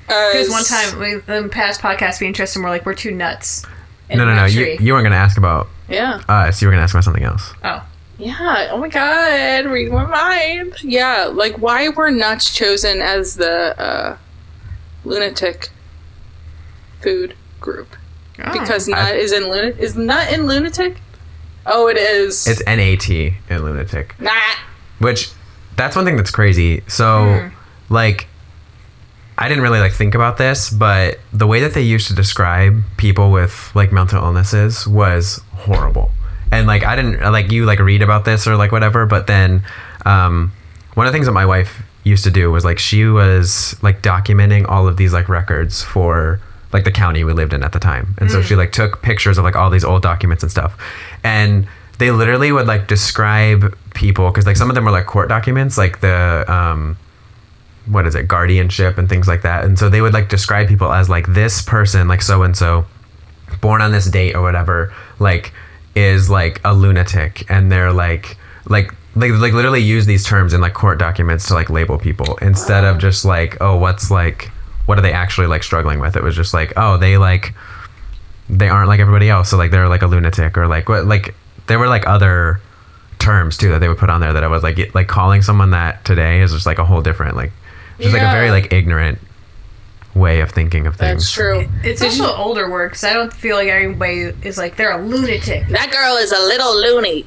[SPEAKER 1] Because one time, in past podcasts, me and Tristan were like, we're two nuts.
[SPEAKER 2] No. You weren't going to ask about us. You were going to ask about something else.
[SPEAKER 1] Oh.
[SPEAKER 3] Yeah. Oh my god. Read my mind. Yeah. Like, why were nuts chosen as the lunatic food group?
[SPEAKER 1] Oh.
[SPEAKER 3] Because nut is nut in lunatic? Oh, it is.
[SPEAKER 2] It's NAT in lunatic.
[SPEAKER 3] Nah.
[SPEAKER 2] Which, that's one thing that's crazy. So, like, I didn't really like think about this, but the way that they used to describe people with like mental illnesses was horrible. And like, I didn't like, you like read about this or like whatever, but then one of the things that my wife used to do was like, she was like documenting all of these like records for like the county we lived in at the time. And so she like took pictures of like all these old documents and stuff. And they literally would like describe people, because like some of them were like court documents, like the what is it, guardianship and things like that. And so they would like describe people as like, this person, like so and so, born on this date or whatever, like is like a lunatic, and they're like literally use these terms in like court documents to like label people, instead of just like, oh, what are they actually like struggling with. It was just like, oh, they like they aren't like everybody else. So like they're like a lunatic or like what, like there were like other terms too that they would put on there that I was like calling someone that today is just like a whole different like just like a very like ignorant way of thinking of things.
[SPEAKER 3] That's true.
[SPEAKER 1] It's also older work, because I don't feel like everybody is like they're a lunatic.
[SPEAKER 3] That girl is a little loony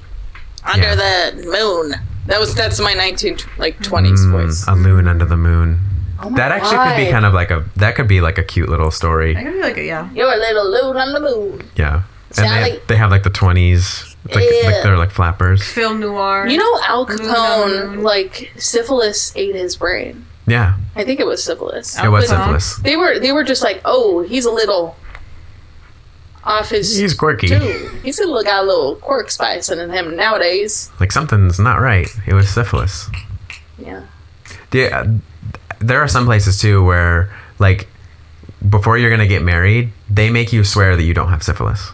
[SPEAKER 3] under the moon. That's my 20s voice.
[SPEAKER 2] A loon under the moon. That actually could be kind of like that could be like a cute little story.
[SPEAKER 1] That could be like a,
[SPEAKER 3] You're a little loon on the moon.
[SPEAKER 2] Yeah. And they have like the 20s. It's like they're like flappers.
[SPEAKER 1] Film noir.
[SPEAKER 3] You know, Al Capone, like syphilis ate his brain.
[SPEAKER 2] Yeah.
[SPEAKER 3] I think it was syphilis.
[SPEAKER 2] It was syphilis.
[SPEAKER 3] They were just like, oh, he's a little off his.
[SPEAKER 2] He's quirky.
[SPEAKER 3] He's got a little quirk spice in him nowadays.
[SPEAKER 2] Like something's not right. It was syphilis.
[SPEAKER 3] Yeah.
[SPEAKER 2] There are some places too where like before you're gonna get married, they make you swear that you don't have syphilis.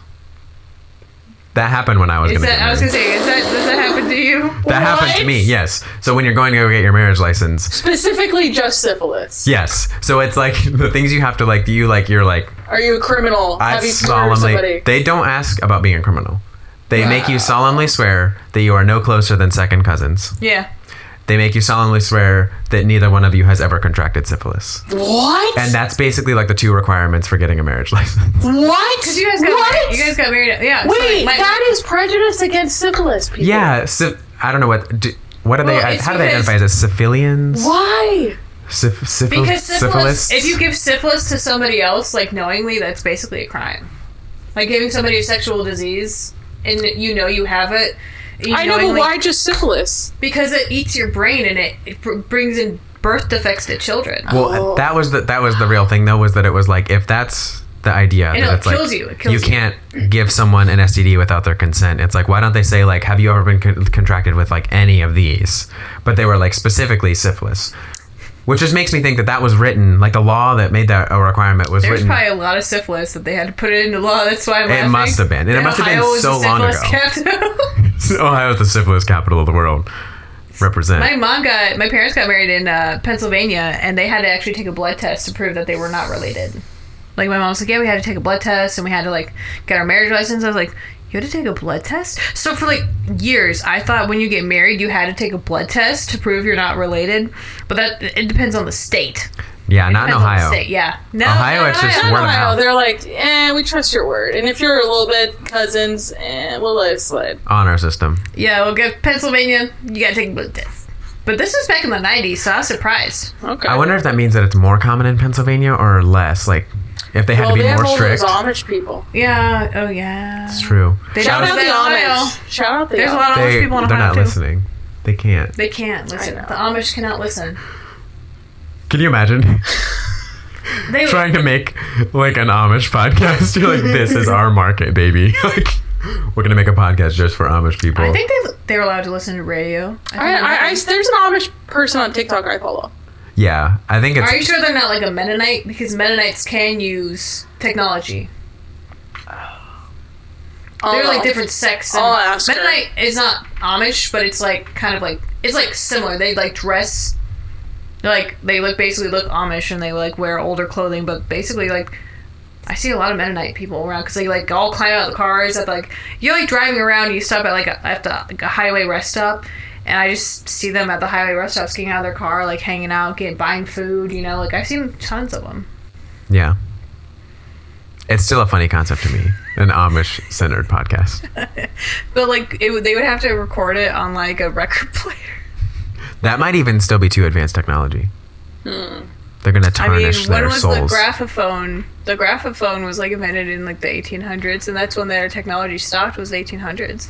[SPEAKER 2] That happened when I was gonna get married.
[SPEAKER 1] I was gonna say, does that happen to you?
[SPEAKER 2] That happened to me, yes. So when you're going to go get your marriage license,
[SPEAKER 3] specifically just syphilis.
[SPEAKER 2] Yes. So it's like the things you have to like. You're like,
[SPEAKER 3] are you a criminal? Have you murdered somebody?
[SPEAKER 2] They don't ask about being a criminal. They make you solemnly swear that you are no closer than second cousins.
[SPEAKER 1] Yeah.
[SPEAKER 2] They make you solemnly swear that neither one of you has ever contracted syphilis.
[SPEAKER 3] What?
[SPEAKER 2] And that's basically like the 2 requirements for getting a marriage license.
[SPEAKER 3] What?
[SPEAKER 1] Because you guys got married. Yeah.
[SPEAKER 3] Wait, so like that is prejudice against syphilis people.
[SPEAKER 2] Yeah. I don't know what do they? How do they identify as syphilians?
[SPEAKER 3] Why?
[SPEAKER 1] Because syphilis. If you give syphilis to somebody else, like knowingly, that's basically a crime. Like giving somebody a sexual disease, and you know you have it.
[SPEAKER 3] I know, but why just syphilis?
[SPEAKER 1] Because it eats your brain and it brings in birth defects to children.
[SPEAKER 2] Well, that was the real thing though, was that it was like if that's the idea
[SPEAKER 1] and
[SPEAKER 2] that it's
[SPEAKER 1] kills
[SPEAKER 2] like
[SPEAKER 1] you. It kills
[SPEAKER 2] you can't give someone an STD without their consent. It's like, why don't they say like, have you ever been contracted with like any of these? But they were like specifically syphilis. Which just makes me think that was written, like the law that made that a requirement was written.
[SPEAKER 1] There's probably a lot of syphilis that they had to put it into law. That's why I'm laughing.
[SPEAKER 2] It must have been. And it must have been so long ago. Ohio's the syphilis capital of the world. Represent.
[SPEAKER 1] My parents got married in Pennsylvania, and they had to actually take a blood test to prove that they were not related. Like my mom was like, yeah, we had to take a blood test, and we had to like get our marriage license. I was like, you had to take a blood test? So for like years, I thought when you get married, you had to take a blood test to prove you're not related. But it depends on the state.
[SPEAKER 2] Yeah, not in Ohio.
[SPEAKER 1] Yeah.
[SPEAKER 2] No, Ohio, it's just word of mouth.
[SPEAKER 3] They're like, we trust your word. And if you're a little bit cousins, we'll let it slide.
[SPEAKER 2] Honor system.
[SPEAKER 1] Yeah, we'll get Pennsylvania, you gotta take a blood test. But this was back in the 90s, so I was surprised.
[SPEAKER 3] Okay.
[SPEAKER 2] I wonder if that means that it's more common in Pennsylvania or less. Like, if they had to be more strict.
[SPEAKER 3] Those Amish people.
[SPEAKER 1] Yeah. Oh, yeah.
[SPEAKER 2] It's true.
[SPEAKER 3] Shout out the Amish. Shout out the Amish.
[SPEAKER 1] There's a lot of Amish people in Ohio,
[SPEAKER 2] They're not
[SPEAKER 1] too.
[SPEAKER 2] listening. They can't.
[SPEAKER 1] They can't listen. The Amish cannot listen.
[SPEAKER 2] Can you imagine? Trying to make like an Amish podcast. You're like, this is our market, baby. Like, we're gonna make a podcast just for Amish people.
[SPEAKER 1] I think they're allowed to listen to radio.
[SPEAKER 3] There's an Amish person on TikTok I follow.
[SPEAKER 2] Yeah, I think it's...
[SPEAKER 1] Are you sure they're not like a Mennonite? Because Mennonites can use technology. They're like different sects.
[SPEAKER 3] I'll ask her.
[SPEAKER 1] Mennonite is not Amish, but it's like kind of like... It's like similar. They like dress... They basically look Amish, and they like wear older clothing, but basically like... I see a lot of Mennonite people around because they like all climb out of the cars at like... You're like driving around, you stop at like a highway rest stop, and I just see them at the highway rest stops getting out of their car, like hanging out, buying food, you know, like I've seen tons of them.
[SPEAKER 2] Yeah. It's still a funny concept to me, an Amish-centered podcast.
[SPEAKER 1] But like, they would have to record it on like a record player.
[SPEAKER 2] That might even still be too advanced technology. They're going to tarnish their souls.
[SPEAKER 1] When was the graphophone? The graphophone was like invented in like the 1800s, and that's when their technology stopped, was the 1800s.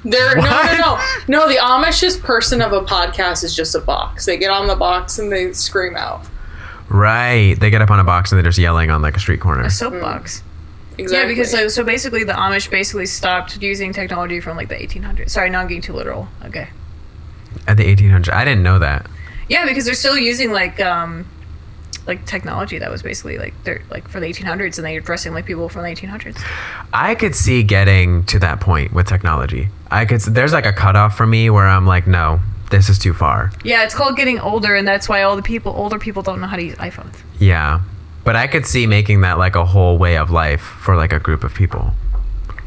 [SPEAKER 1] No, the Amishest person of a podcast is just a box. They get on the box and they scream out.
[SPEAKER 2] Right. They get up on a box and they're just yelling on like a street corner.
[SPEAKER 1] A soapbox.
[SPEAKER 3] Exactly.
[SPEAKER 1] Yeah, because so basically the Amish basically stopped using technology from like the 1800s. Sorry, not getting too literal. Okay.
[SPEAKER 2] At the 1800s. I didn't know that.
[SPEAKER 1] Yeah, because they're still using like technology that was basically like they're like for the 1800s, and they're dressing like people from the 1800s.
[SPEAKER 2] I could see getting to that point with technology. There's like a cutoff for me where I'm like, no, this is too far.
[SPEAKER 1] Yeah, it's called getting older, and that's why older people don't know how to use iPhones.
[SPEAKER 2] Yeah. But I could see making that like a whole way of life for like a group of people.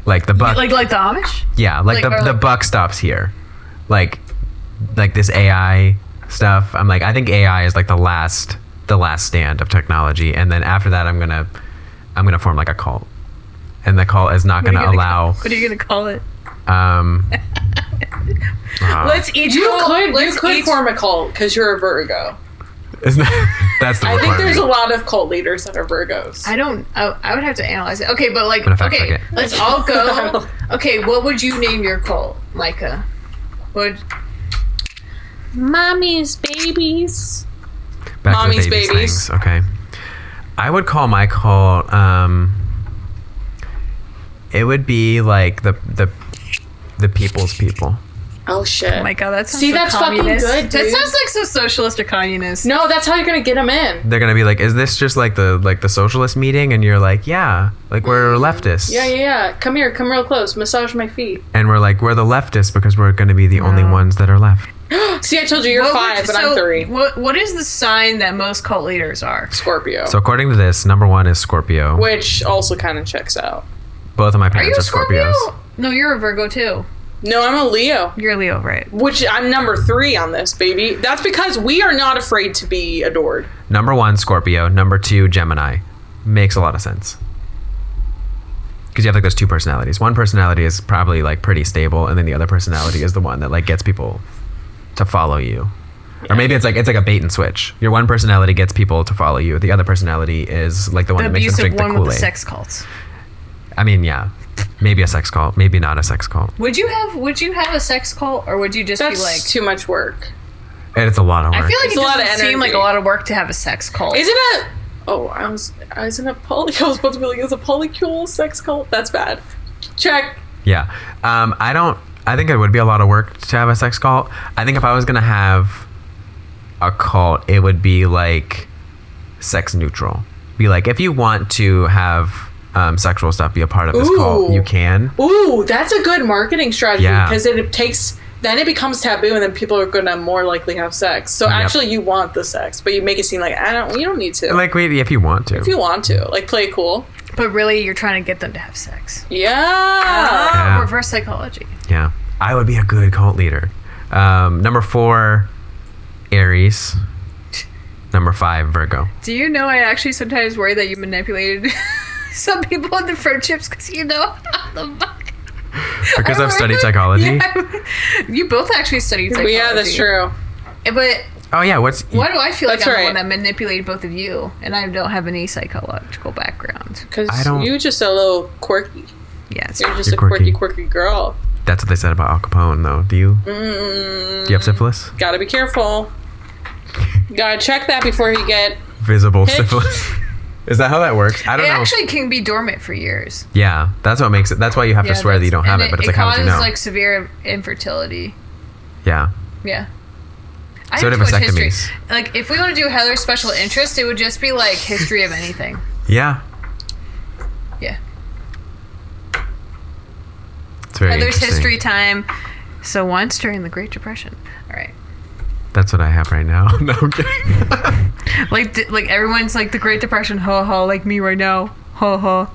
[SPEAKER 2] Like the buck.
[SPEAKER 1] Like the Amish?
[SPEAKER 2] Yeah, like the buck stops here. Like this AI stuff. I'm like, I think AI is like the last stand of technology, and then after that I'm gonna form like a cult. And the cult is not gonna allow.
[SPEAKER 1] What are you gonna call it?
[SPEAKER 3] Let's each. You could form a cult because you're a Virgo.
[SPEAKER 2] Isn't that's the
[SPEAKER 3] I think there's a lot of cult leaders that are Virgos.
[SPEAKER 1] I would have to analyze it. Okay, but like,
[SPEAKER 2] okay,
[SPEAKER 1] let's all go. Okay, what would you name your cult, Micha?
[SPEAKER 3] Mommies, babies.
[SPEAKER 2] Back to the
[SPEAKER 3] Mommies, babies.
[SPEAKER 2] Things. Okay. I would call my cult, it would be like the people's people.
[SPEAKER 3] Oh shit!
[SPEAKER 1] Oh my god, that sounds
[SPEAKER 3] that's
[SPEAKER 1] communist.
[SPEAKER 3] fucking good, dude.
[SPEAKER 1] That sounds like so socialist or communist.
[SPEAKER 3] No, that's how you're gonna get them in.
[SPEAKER 2] They're gonna be like, is this just like the socialist meeting? And you're like, yeah, like we're leftists.
[SPEAKER 3] Yeah. Come here, come real close. Massage my feet.
[SPEAKER 2] And we're like, we're the leftists because we're gonna be the only ones that are left.
[SPEAKER 3] See, I told you you're 5, but I'm 3.
[SPEAKER 1] What is the sign that most cult leaders are?
[SPEAKER 3] Scorpio.
[SPEAKER 2] So according to this, number 1 is Scorpio.
[SPEAKER 3] Which also kind of checks out.
[SPEAKER 2] Both of my
[SPEAKER 1] Are you
[SPEAKER 2] parents
[SPEAKER 1] a
[SPEAKER 2] are
[SPEAKER 1] Scorpio?
[SPEAKER 2] Scorpios.
[SPEAKER 1] No, you're a Virgo too.
[SPEAKER 3] No, I'm a Leo.
[SPEAKER 1] You're a Leo, right?
[SPEAKER 3] Which I'm number 3 on this, baby. That's because we are not afraid to be adored.
[SPEAKER 2] Number 1, Scorpio. Number 2, Gemini. Makes a lot of sense. Because you have like those 2 personalities. One personality is probably like pretty stable, and then the other personality is the one that like gets people to follow you. Or maybe it's like a bait and switch. Your one personality gets people to follow you. The other personality is like the one that makes them drink the
[SPEAKER 1] one
[SPEAKER 2] Kool-Aid.
[SPEAKER 1] with the sex cults.
[SPEAKER 2] I mean, yeah. Maybe a sex cult, maybe not a sex cult.
[SPEAKER 1] Would you have a sex cult, or would you just
[SPEAKER 3] That's
[SPEAKER 1] be like
[SPEAKER 3] too much work?
[SPEAKER 2] And it's a lot of work.
[SPEAKER 1] I feel like
[SPEAKER 3] It's
[SPEAKER 1] it
[SPEAKER 3] a lot of
[SPEAKER 1] doesn't seem
[SPEAKER 3] energy.
[SPEAKER 1] like a lot of work to have a sex cult.
[SPEAKER 3] Isn't it? Oh, I was in a poly. I was supposed to be like, is a polycule sex cult? That's bad. Check.
[SPEAKER 2] Yeah. I think it would be a lot of work to have a sex cult. I think if I was going to have a cult, it would be like sex neutral. Be like, if you want to have sexual stuff be a part of this cult, you can.
[SPEAKER 3] Ooh, that's a good marketing strategy because
[SPEAKER 2] Yeah.
[SPEAKER 3] then it becomes taboo, and then people are gonna more likely have sex. So actually, you want the sex, but you make it seem like you don't need to.
[SPEAKER 2] Like, wait, if you want to.
[SPEAKER 3] If you want to, like, play it cool.
[SPEAKER 1] But really, you're trying to get them to have sex.
[SPEAKER 3] Yeah.
[SPEAKER 1] Reverse psychology.
[SPEAKER 2] Yeah. I would be a good cult leader. Number 4, Aries. Number 5, Virgo.
[SPEAKER 1] Do you know I actually sometimes worry that you manipulated some people in the friendships because you know how the fuck.
[SPEAKER 2] Because I've studied psychology?
[SPEAKER 1] Yeah. You both actually studied psychology.
[SPEAKER 3] Yeah, that's true.
[SPEAKER 1] But
[SPEAKER 2] Oh, yeah.
[SPEAKER 1] why do I feel like
[SPEAKER 3] That's
[SPEAKER 1] I'm
[SPEAKER 3] right.
[SPEAKER 1] the one that manipulated both of you, and I don't have any psychological background?
[SPEAKER 3] Because
[SPEAKER 2] I don't-
[SPEAKER 3] you're just a little quirky.
[SPEAKER 1] Yes.
[SPEAKER 3] You're just
[SPEAKER 2] You're
[SPEAKER 3] a quirky,
[SPEAKER 2] quirky.
[SPEAKER 3] girl.
[SPEAKER 2] That's what they said about Al Capone, though. Do you? Do you have syphilis?
[SPEAKER 3] Gotta be careful. Gotta check that before you get...
[SPEAKER 2] Visible
[SPEAKER 3] Hitch.
[SPEAKER 2] syphilis. Is that how that works? I don't
[SPEAKER 1] It
[SPEAKER 2] know.
[SPEAKER 1] actually can be dormant for years.
[SPEAKER 2] Yeah, that's what makes it. That's why you have to swear that you don't have it. But it's like, how would you know?
[SPEAKER 1] It causes like severe infertility.
[SPEAKER 2] Yeah.
[SPEAKER 1] Yeah. I
[SPEAKER 2] So
[SPEAKER 1] have
[SPEAKER 2] do
[SPEAKER 1] too much history.
[SPEAKER 2] vasectomies.
[SPEAKER 1] Like, if we want to do Heather's special interest, it would just be like history of anything.
[SPEAKER 2] Yeah.
[SPEAKER 1] Yeah.
[SPEAKER 2] It's very
[SPEAKER 1] Heather's
[SPEAKER 2] interesting.
[SPEAKER 1] history time. So once during the Great Depression. All right.
[SPEAKER 2] That's what I have right now. No, I'm kidding.
[SPEAKER 1] Like everyone's like the Great Depression, ha ha, like me right now, ha ha.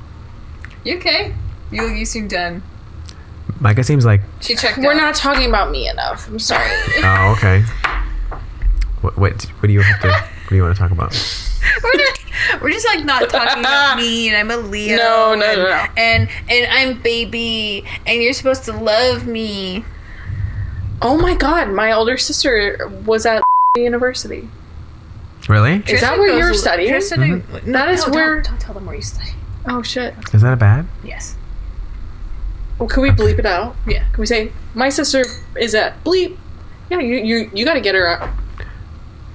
[SPEAKER 1] You okay? You seem done.
[SPEAKER 2] Micah seems like.
[SPEAKER 1] She checked out.
[SPEAKER 3] We're not talking about me enough. I'm sorry.
[SPEAKER 2] Oh, okay. What do you have to? What do you want to talk about?
[SPEAKER 1] We're just like not talking about me, and I'm a Leo.
[SPEAKER 3] No.
[SPEAKER 1] And I'm baby, and you're supposed to love me.
[SPEAKER 3] Oh my god, my older sister was at university.
[SPEAKER 2] Really?
[SPEAKER 3] Is that where you're studying?
[SPEAKER 1] Tristan,
[SPEAKER 3] That is where...
[SPEAKER 1] Don't tell them where you study.
[SPEAKER 3] Oh shit.
[SPEAKER 2] Is that a bad?
[SPEAKER 1] Yes.
[SPEAKER 3] Well, can we bleep it out?
[SPEAKER 1] Yeah.
[SPEAKER 3] Can we say, my sister is at bleep? Yeah, you gotta get her out.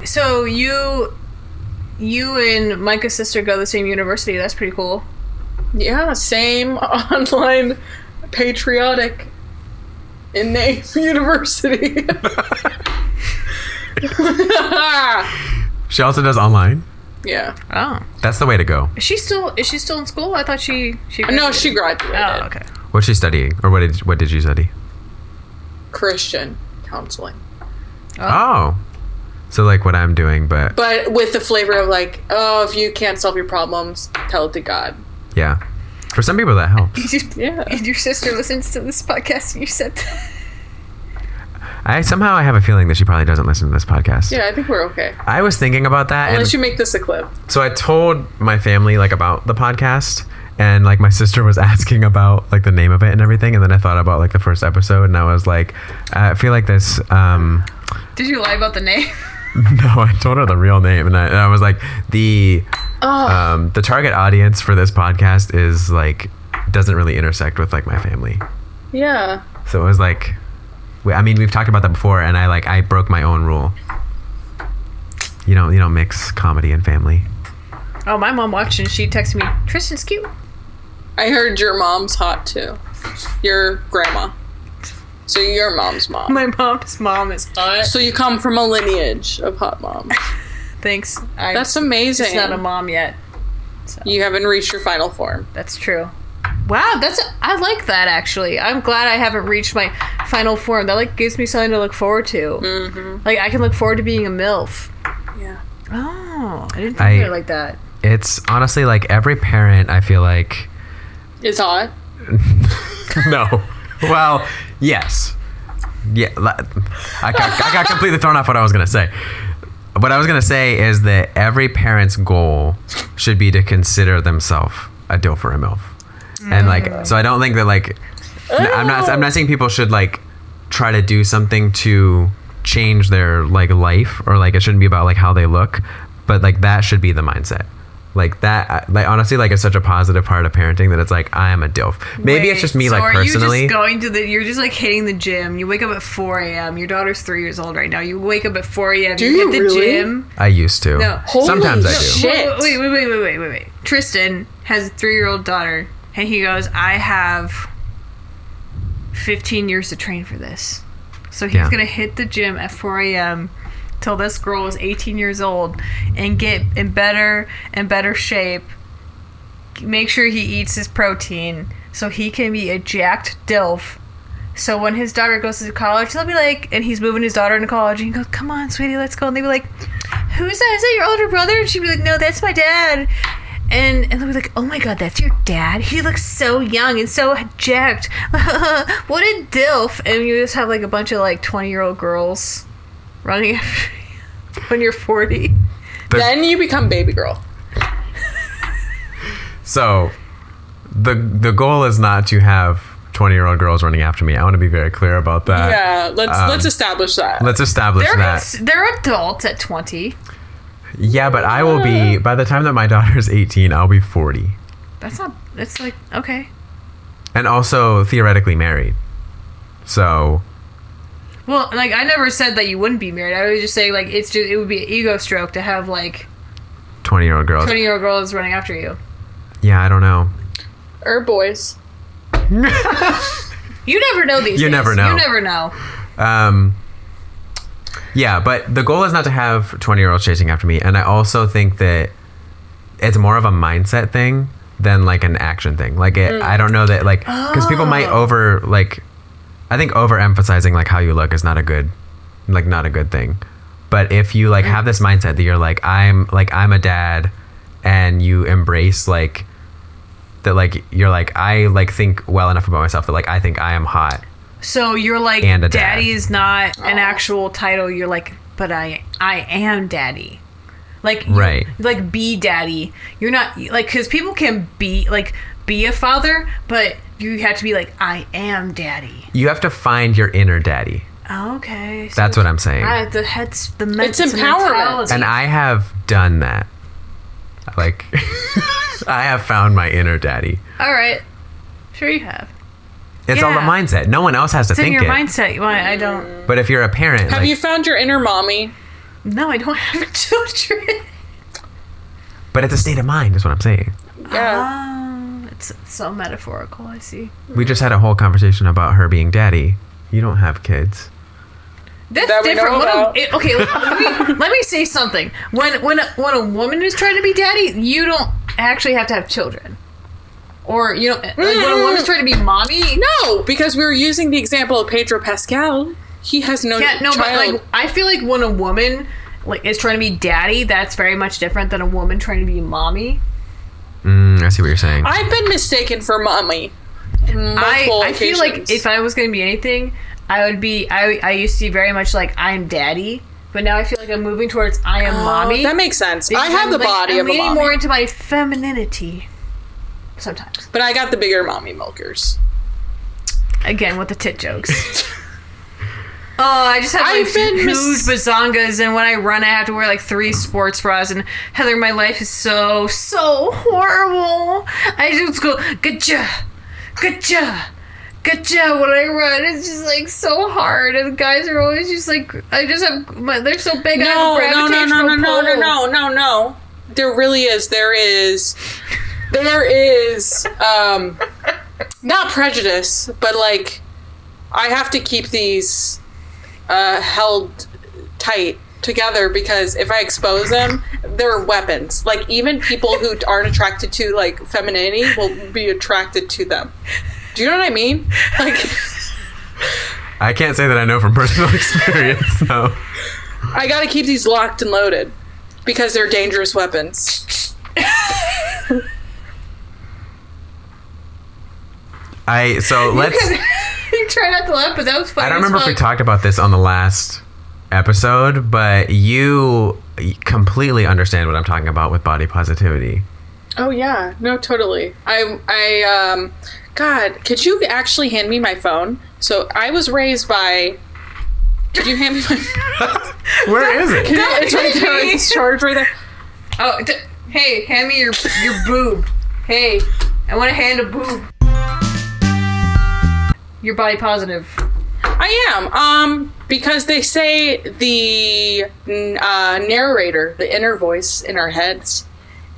[SPEAKER 1] So you and Micah's sister go to the same university. That's pretty cool.
[SPEAKER 3] Yeah, same online patriotic in name university.
[SPEAKER 2] She also does online.
[SPEAKER 3] Yeah.
[SPEAKER 1] Oh.
[SPEAKER 2] That's the way to go.
[SPEAKER 1] Is she still in school? I thought she
[SPEAKER 3] No, she graduated.
[SPEAKER 1] Oh, okay.
[SPEAKER 2] What's she studying, or what did you study?
[SPEAKER 3] Christian counseling.
[SPEAKER 2] Oh. So like what I'm doing, but
[SPEAKER 3] with the flavor of like, oh, if you can't solve your problems, tell it to God.
[SPEAKER 2] Yeah. For some people that helps.
[SPEAKER 3] Yeah.
[SPEAKER 1] And your sister listens to this podcast and you said that.
[SPEAKER 2] I have a feeling that she probably doesn't listen to this podcast.
[SPEAKER 3] Yeah, I think we're okay.
[SPEAKER 2] I was thinking about that.
[SPEAKER 3] Unless you make this a clip.
[SPEAKER 2] So I told my family like about the podcast, and like my sister was asking about like the name of it and everything, and then I thought about like the first episode, and I was like, I feel like this.
[SPEAKER 1] Did you lie about the name?
[SPEAKER 2] No, I told her the real name, and I was like, the target audience for this podcast is like doesn't really intersect with like my family.
[SPEAKER 3] Yeah.
[SPEAKER 2] So it was like, I mean, we've talked about that before, and I broke my own rule. You don't mix comedy and family.
[SPEAKER 1] Oh, my mom watched and she texted me, Tristan's cute.
[SPEAKER 3] I heard your mom's hot too. Your grandma. So your mom's mom.
[SPEAKER 1] My mom's mom is hot.
[SPEAKER 3] So you come from a lineage of hot moms.
[SPEAKER 1] Thanks.
[SPEAKER 3] That's amazing.
[SPEAKER 1] She's not a mom yet. So.
[SPEAKER 3] You haven't reached your final form.
[SPEAKER 1] That's true. Wow, I like that actually. I'm glad I haven't reached my final form. That like gives me something to look forward to. Mm-hmm. Like I can look forward to being a MILF.
[SPEAKER 3] Yeah.
[SPEAKER 1] Oh, I didn't think of it like that.
[SPEAKER 2] It's honestly like every parent I feel like
[SPEAKER 3] is hot.
[SPEAKER 2] No. Well, yes. Yeah. I got completely thrown off what I was gonna say. What I was gonna say is that every parent's goal should be to consider themselves a DILF or a MILF. And like, so I don't think that like, I'm not saying people should like try to do something to change their like life, or like it shouldn't be about like how they look, but like that should be the mindset. Like that, like honestly, like it's such a positive part of parenting that it's like I am a DILF. Maybe it's just me, like personally.
[SPEAKER 1] You're just going to you're just like hitting the gym. You wake up at 4 a.m. Your daughter's 3 years old right now. You wake up at 4 a.m.
[SPEAKER 3] Do you
[SPEAKER 1] hit the gym.
[SPEAKER 2] I used to.
[SPEAKER 1] No,
[SPEAKER 2] sometimes I do.
[SPEAKER 3] Shit.
[SPEAKER 1] Wait. Tristan has a 3-year-old daughter. And he goes, I have 15 years to train for this. So he's going to hit the gym at 4 a.m. till this girl is 18 years old and get in better and better shape. Make sure he eats his protein so he can be a jacked DILF. So when his daughter goes to college, they'll be like, and he's moving his daughter into college, and he goes, come on, sweetie, let's go. And they'll be like, who's that? Is that your older brother? And she'd be like, no, that's my dad. And they'll be like, oh my god, that's your dad? He looks so young and so jacked. What a DILF. And you just have like a bunch of like 20-year-old girls running after you when you're 40.
[SPEAKER 3] Then you become baby girl.
[SPEAKER 2] So the goal is not to have 20-year-old girls running after me. I want to be very clear about that.
[SPEAKER 3] Yeah, let's establish that.
[SPEAKER 2] Let's establish that.
[SPEAKER 1] They're adults at 20.
[SPEAKER 2] Yeah, but I will be, by the time that my daughter's 18, I'll be 40.
[SPEAKER 1] It's like, okay.
[SPEAKER 2] And also theoretically married. So.
[SPEAKER 1] Well, like, I never said that you wouldn't be married. I was just saying, like, it would be an ego stroke to have, like,
[SPEAKER 2] 20-year-old girls.
[SPEAKER 1] 20-year-old girls running after you.
[SPEAKER 2] Yeah, I don't know.
[SPEAKER 3] Or boys.
[SPEAKER 1] You never know these days.
[SPEAKER 2] You never know.
[SPEAKER 1] You never know.
[SPEAKER 2] Yeah, but the goal is not to have 20-year-olds chasing after me. And I also think that it's more of a mindset thing than like an action thing. Like I don't know that like, because people might I think overemphasizing like how you look is not a good thing. But if you like have this mindset that you're like, I'm a dad, and you embrace like that, like you're like, I like think well enough about myself that like I think I am hot.
[SPEAKER 1] So you're like, daddy is not an actual title. You're like, but I am daddy. Like,
[SPEAKER 2] right.
[SPEAKER 1] Like, be daddy. You're not, like, because people can be a father, but you have to be like, I am daddy.
[SPEAKER 2] You have to find your inner daddy.
[SPEAKER 1] Okay. So
[SPEAKER 2] that's what I'm saying.
[SPEAKER 1] It's
[SPEAKER 3] empowerment.
[SPEAKER 2] And I have done that. Like, I have found my inner daddy.
[SPEAKER 1] All right. Sure you have.
[SPEAKER 2] It's all the mindset. No one else has to think it.
[SPEAKER 1] It's in your mindset. I don't.
[SPEAKER 2] But if you're a parent...
[SPEAKER 3] Have you found your inner mommy?
[SPEAKER 1] No, I don't have children.
[SPEAKER 2] But it's a state of mind, is what I'm saying.
[SPEAKER 3] Yeah.
[SPEAKER 1] It's so metaphorical, I see.
[SPEAKER 2] We just had a whole conversation about her being daddy. You don't have kids.
[SPEAKER 1] That's different. Let me say something. When a woman is trying to be daddy, you don't actually have to have children. Or, you know, like when a woman's trying to be mommy.
[SPEAKER 3] No, because we were using the example of Pedro Pascal. He has no child.
[SPEAKER 1] But like, I feel like when a woman like is trying to be daddy, that's very much different than a woman trying to be mommy.
[SPEAKER 2] I see what you're saying.
[SPEAKER 3] I've been mistaken for mommy.
[SPEAKER 1] I feel like if I was going to be anything, I would be. I used to be very much like I'm daddy, but now I feel like I'm moving towards I am mommy.
[SPEAKER 3] That makes sense. I have the body of a mommy.
[SPEAKER 1] I'm leaning more into my femininity sometimes.
[SPEAKER 3] But I got the bigger mommy milkers.
[SPEAKER 1] Again with the tit jokes. Oh, I just have like huge bazongas, and when I run, I have to wear like 3 sports bras. And Heather, my life is so horrible. I just go gotcha when I run. It's just like so hard, and the guys are always just like, they're so big.
[SPEAKER 3] No. There really is. There is not prejudice, but like I have to keep these held tight together, because if I expose them, they're weapons. Like even people who aren't attracted to like femininity will be attracted to them. Do you know what I mean? Like,
[SPEAKER 2] I can't say that I know from personal experience. No,
[SPEAKER 3] I got to keep these locked and loaded because they're dangerous weapons.
[SPEAKER 1] You try not to laugh, but that was funny.
[SPEAKER 2] I don't remember if we talked about this on the last episode, but you completely understand what I'm talking about with body positivity.
[SPEAKER 3] Oh yeah, no, totally. God, could you actually hand me my phone? So I was raised by. Could you hand me my?
[SPEAKER 2] Where is it?
[SPEAKER 3] It's right there. It's charged right there.
[SPEAKER 1] Oh, hey, hand me your boob. Hey, I want to hand a boob. You're body positive.
[SPEAKER 3] I am. Because they say the narrator, the inner voice in our heads,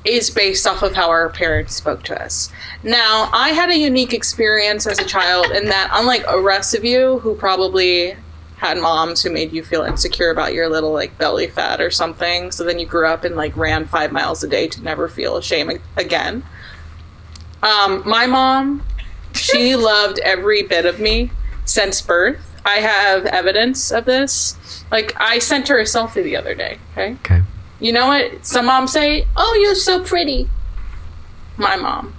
[SPEAKER 3] is based off of how our parents spoke to us. Now, I had a unique experience as a child in that, unlike the rest of you who probably had moms who made you feel insecure about your little like belly fat or something, so then you grew up and like ran 5 miles a day to never feel ashamed again. My mom, she loved every bit of me since birth. I have evidence of this. Like, I sent her a selfie the other day, okay? You know what some moms say? Oh, you're so pretty. My mom.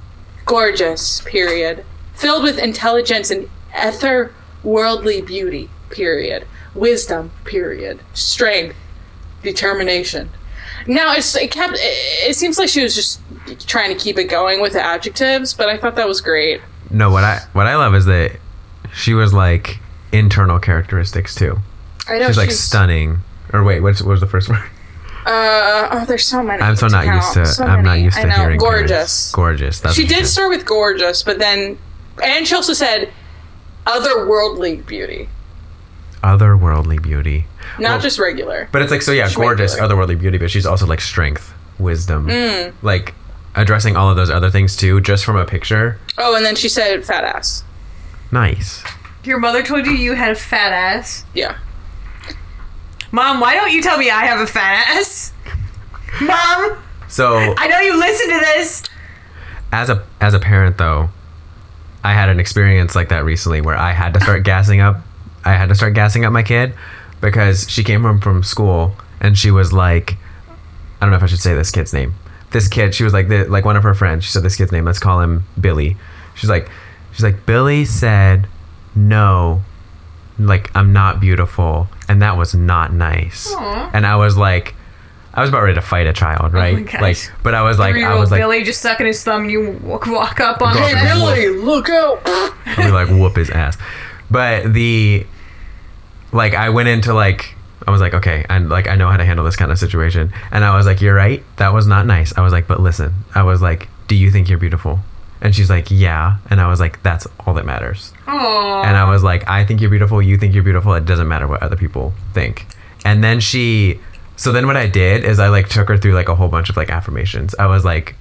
[SPEAKER 3] Gorgeous, period. Filled with intelligence and otherworldly beauty, period. Wisdom, period. Strength. Determination. Now, it seems like she was just trying to keep it going with the adjectives, but I thought that was great.
[SPEAKER 2] No, what I love is that she was like internal characteristics too.
[SPEAKER 3] I know
[SPEAKER 2] she's like stunning. Or wait, what was the first word?
[SPEAKER 3] There's so many.
[SPEAKER 2] I'm not used to. I'm not used to hearing
[SPEAKER 3] gorgeous.
[SPEAKER 2] Gorgeous. That's
[SPEAKER 3] she did start with gorgeous, but then, and she also said otherworldly beauty.
[SPEAKER 2] Otherworldly beauty.
[SPEAKER 3] Not just regular.
[SPEAKER 2] But it's like, so yeah, gorgeous, otherworldly beauty, but she's also like strength, wisdom, like addressing all of those other things too, just from a picture.
[SPEAKER 3] Oh, and then she said fat ass.
[SPEAKER 2] Nice.
[SPEAKER 1] Your mother told you had a fat ass?
[SPEAKER 3] Yeah.
[SPEAKER 1] Mom, why don't you tell me I have a fat ass? Mom!
[SPEAKER 2] So
[SPEAKER 1] I know you listen to this.
[SPEAKER 2] As a parent though, I had an experience like that recently where I had to start gassing up my kid because she came home from school and she was like, I don't know if I should say this kid's name. This kid, she was like one of her friends. She said this kid's name, let's call him Billy. She's like, Billy said no, like I'm not beautiful, and that was not nice. Aww. And I was about ready to fight a child, right?
[SPEAKER 1] Oh
[SPEAKER 2] like, but I was like,
[SPEAKER 1] Billy just sucking his thumb, and you walk up on him.
[SPEAKER 3] Hey, Billy, look out!
[SPEAKER 2] I'll be like, whoop his ass. But I went into like, I was like, okay, and like I know how to handle this kind of situation, and I was like, you're right, that was not nice. I was like, but listen, I was like, do you think you're beautiful? And she's like, yeah. And I was like, that's all that matters.
[SPEAKER 1] Aww.
[SPEAKER 2] And I was like, I think you're beautiful, you think you're beautiful, it doesn't matter what other people think. And then so then what I did is I like took her through like a whole bunch of like affirmations. I was like,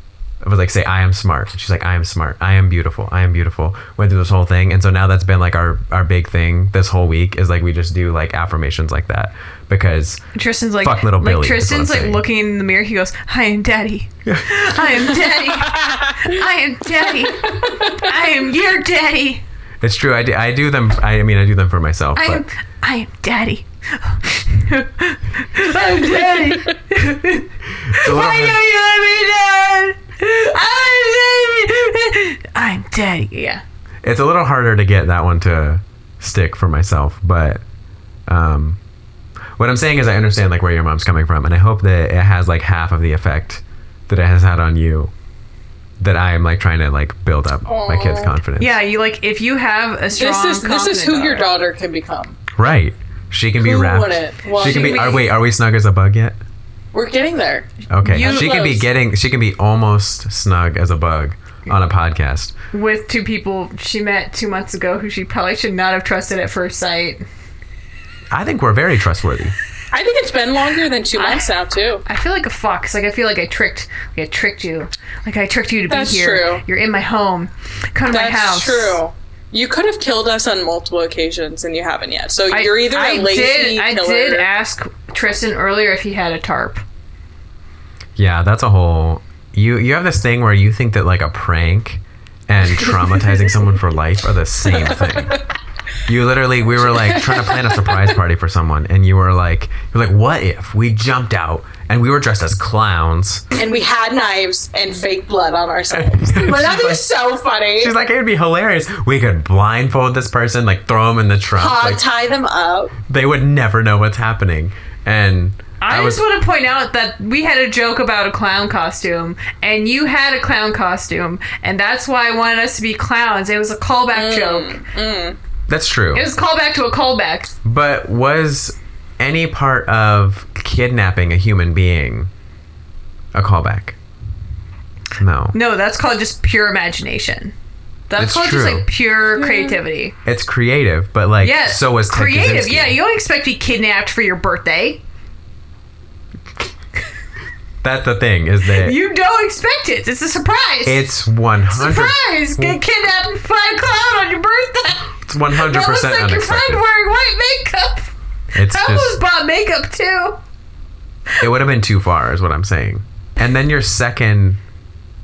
[SPEAKER 2] say, I am smart. She's like, I am smart. I am beautiful. I am beautiful. Went through this whole thing. And so now that's been like our big thing this whole week is like, we just do like affirmations like that because
[SPEAKER 1] Tristan's like,
[SPEAKER 2] fuck little Billy.
[SPEAKER 1] Tristan's like looking in the mirror. He goes, I am daddy. I am daddy. I am daddy. I am your daddy.
[SPEAKER 2] It's true. I do them. I mean, I do them for myself.
[SPEAKER 1] I am daddy. I'm daddy.
[SPEAKER 2] it's a little harder to get that one to stick for myself, but what I'm saying is I understand like where your mom's coming from, and I hope that it has like half of the effect that it has had on you, that I am like trying to like build up my kid's confidence.
[SPEAKER 1] Yeah, you like if you have a strong
[SPEAKER 3] this is who your daughter can become.
[SPEAKER 2] Right. She can be
[SPEAKER 3] Who
[SPEAKER 2] wrapped.
[SPEAKER 3] wouldn't? Well,
[SPEAKER 2] She can be. Wait, are we snug as a bug yet?
[SPEAKER 3] We're getting there.
[SPEAKER 2] Okay.
[SPEAKER 1] You
[SPEAKER 2] She can be
[SPEAKER 3] close.
[SPEAKER 2] She can be almost snug as a bug on a podcast.
[SPEAKER 1] with two people she met 2 months ago who she probably should not have trusted at first sight.
[SPEAKER 2] I think we're very trustworthy.
[SPEAKER 3] I think it's been longer than 2 months now, too.
[SPEAKER 1] I feel like a fox. Like I feel like I tricked you. Like I tricked you to
[SPEAKER 3] That's
[SPEAKER 1] be here.
[SPEAKER 3] true.
[SPEAKER 1] You're in my home. Come to my house.
[SPEAKER 3] That's true. You could have killed us on multiple occasions, and you haven't yet. So you're either a lazy
[SPEAKER 1] I
[SPEAKER 3] killer.
[SPEAKER 1] did ask Tristan earlier if he had a tarp.
[SPEAKER 2] Yeah, that's a whole. You have this thing where you think that like a prank and traumatizing someone for life are the same thing. You literally, we were like trying to plan a surprise party for someone, and you're like, what if we jumped out and we were dressed as clowns
[SPEAKER 3] And we had knives and fake blood on ourselves. But that is so funny.
[SPEAKER 2] She's like, it would be hilarious. We could blindfold this person, like throw them in the trunk.
[SPEAKER 3] Hog
[SPEAKER 2] Like,
[SPEAKER 3] tie them up.
[SPEAKER 2] they would never know what's happening. And
[SPEAKER 1] I just want to point out that we had a joke about a clown costume, and you had a clown costume, and that's why I wanted us to be clowns. It was a callback joke.
[SPEAKER 2] that's true.
[SPEAKER 1] It was a callback to a callback.
[SPEAKER 2] But was any part of kidnapping a human being a callback? No.
[SPEAKER 1] No, that's called just pure imagination. That's
[SPEAKER 2] It's
[SPEAKER 1] called
[SPEAKER 2] true.
[SPEAKER 1] just like pure creativity.
[SPEAKER 2] It's creative, but like,
[SPEAKER 1] Yes.
[SPEAKER 2] so was Ted
[SPEAKER 1] creative.
[SPEAKER 2] Kaczynski.
[SPEAKER 1] Yeah, you don't expect to be kidnapped for your birthday.
[SPEAKER 2] That's the thing, is that
[SPEAKER 1] You don't expect it. It's a surprise.
[SPEAKER 2] it's 100.
[SPEAKER 1] Surprise! Get kidnapped by a clown on your birthday.
[SPEAKER 2] It's 100%
[SPEAKER 1] That looks like your friend
[SPEAKER 2] unexpected.
[SPEAKER 1] wearing white makeup.
[SPEAKER 2] It's
[SPEAKER 1] I
[SPEAKER 2] just,
[SPEAKER 1] almost bought makeup too.
[SPEAKER 2] it would have been too far, is what I'm saying. And then your second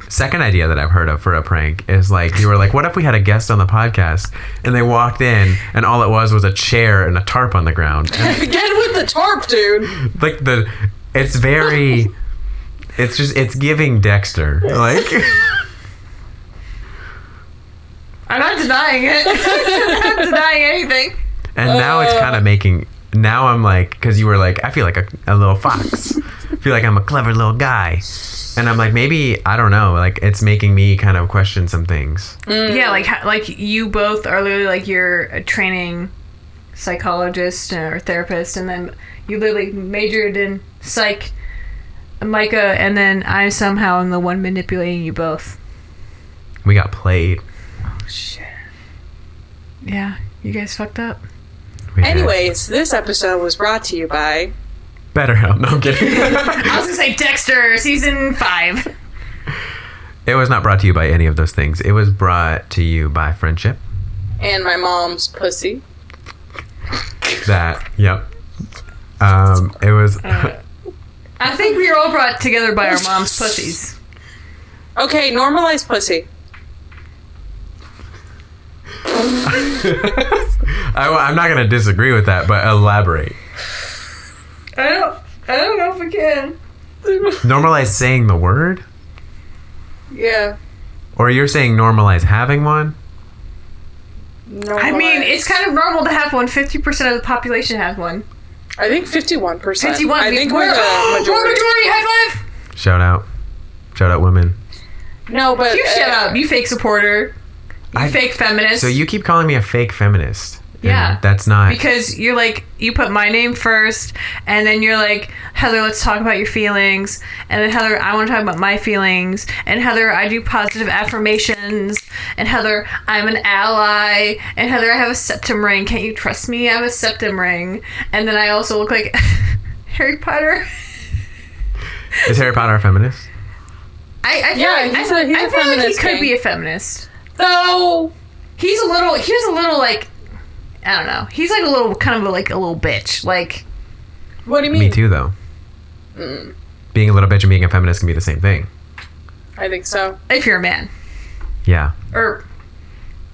[SPEAKER 2] idea that I've heard of for a prank is like, you were like, what if we had a guest on the podcast and they walked in and all it was a chair and a tarp on the ground? And
[SPEAKER 3] Get with the tarp, dude.
[SPEAKER 2] like it's very, it's giving Dexter. Like,
[SPEAKER 1] I'm not denying it. I'm not denying anything.
[SPEAKER 2] and now it's kind of making, now I'm like, because you were like, I feel like a little fox. I feel like I'm a clever little guy. And I'm like, maybe, I don't know, like it's making me kind of question some things.
[SPEAKER 1] Yeah, like you both are literally like you're a training psychologist or therapist, and then you literally majored in psych, Micah, and then I somehow am the one manipulating you both.
[SPEAKER 2] We got played.
[SPEAKER 1] Yeah, you guys fucked up.
[SPEAKER 2] We did.
[SPEAKER 3] Anyways, this episode was brought to you by...
[SPEAKER 2] BetterHelp. No, I'm kidding.
[SPEAKER 1] I was gonna say Dexter, season 5.
[SPEAKER 2] It was not brought to you by any of those things. It was brought to you by friendship.
[SPEAKER 3] And my mom's pussy.
[SPEAKER 2] That, yep. It was.
[SPEAKER 1] I think we were all brought together by our mom's pussies.
[SPEAKER 3] Okay, normalize pussy.
[SPEAKER 2] I'm not going to disagree with that, but elaborate.
[SPEAKER 1] I don't know if we can.
[SPEAKER 2] Normalize saying the word?
[SPEAKER 3] Yeah.
[SPEAKER 2] Or you're saying normalize having one?
[SPEAKER 1] I mean, it's kind of normal to have one. 50% of the population has one.
[SPEAKER 3] I think 51%.
[SPEAKER 1] 51.
[SPEAKER 3] I think
[SPEAKER 1] we're
[SPEAKER 3] we're the
[SPEAKER 1] We're
[SPEAKER 3] majority.
[SPEAKER 1] majority. High five.
[SPEAKER 2] Shout out women.
[SPEAKER 3] No, but...
[SPEAKER 1] You shut up. You fake supporter. You fake feminist.
[SPEAKER 2] So you keep calling me a fake feminist. and
[SPEAKER 1] Yeah.
[SPEAKER 2] That's not.
[SPEAKER 1] Because you're like, you put my name first, and then you're like, Heather, let's talk about your feelings. And then Heather, I want to talk about my feelings. And Heather, I do positive affirmations. And Heather, I'm an ally. And Heather, I have a septum ring. Can't you trust me? I have a septum ring. And then I also look like Harry Potter.
[SPEAKER 2] Is Harry Potter a feminist?
[SPEAKER 3] Yeah, he's a
[SPEAKER 1] I feel like he
[SPEAKER 3] feminist
[SPEAKER 1] could
[SPEAKER 3] king.
[SPEAKER 1] be a feminist.
[SPEAKER 3] So...
[SPEAKER 1] He's a little like, I don't know. He's like a little, kind of like a little bitch. Like,
[SPEAKER 3] What do you mean?
[SPEAKER 2] Me too, though. Being a little bitch and being a feminist can be the same thing.
[SPEAKER 3] I think so.
[SPEAKER 1] if you're a man.
[SPEAKER 2] Yeah.
[SPEAKER 1] Or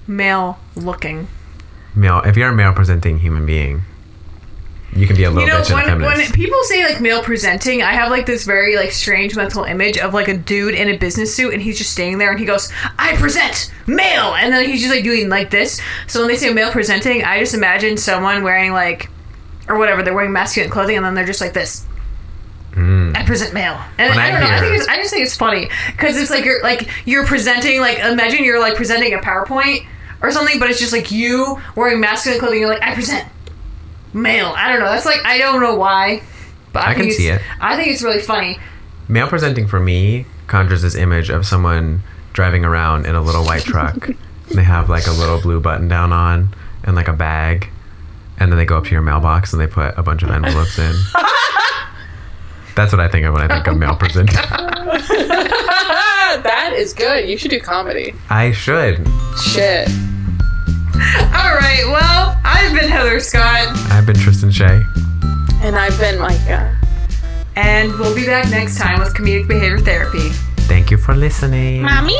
[SPEAKER 1] male looking.
[SPEAKER 2] Male. If you're a male presenting human being, you can be a little bitch and a
[SPEAKER 1] when
[SPEAKER 2] feminist.
[SPEAKER 1] people say like male presenting, I have like this very like strange mental image of like a dude in a business suit and he's just standing there and he goes, I present male, and then he's just like doing like this. So when they say male presenting, I just imagine someone wearing like, or whatever, they're wearing masculine clothing and then they're just like this. I present male, and I don't know. I just think it's funny because it's like you're presenting, like, imagine you're like presenting a PowerPoint or something, but it's just like you wearing masculine clothing. You're like, I present male. I don't know. That's like, I don't know why, but I
[SPEAKER 2] can see it.
[SPEAKER 1] I think it's really funny.
[SPEAKER 2] Male presenting for me conjures this image of someone driving around in a little white truck. And they have like a little blue button down on and like a bag, and then they go up to your mailbox and they put a bunch of envelopes in. That's what I think of when I think of male presenting.
[SPEAKER 3] That is good. You should do comedy.
[SPEAKER 2] I should.
[SPEAKER 3] Shit.
[SPEAKER 1] All right. Well, I've been Heather Scott.
[SPEAKER 2] I've been Tristan Shae.
[SPEAKER 3] And I've been Micha.
[SPEAKER 1] And we'll be back next time with Comedic Behavior Therapy.
[SPEAKER 2] Thank you for listening.
[SPEAKER 3] Mommy?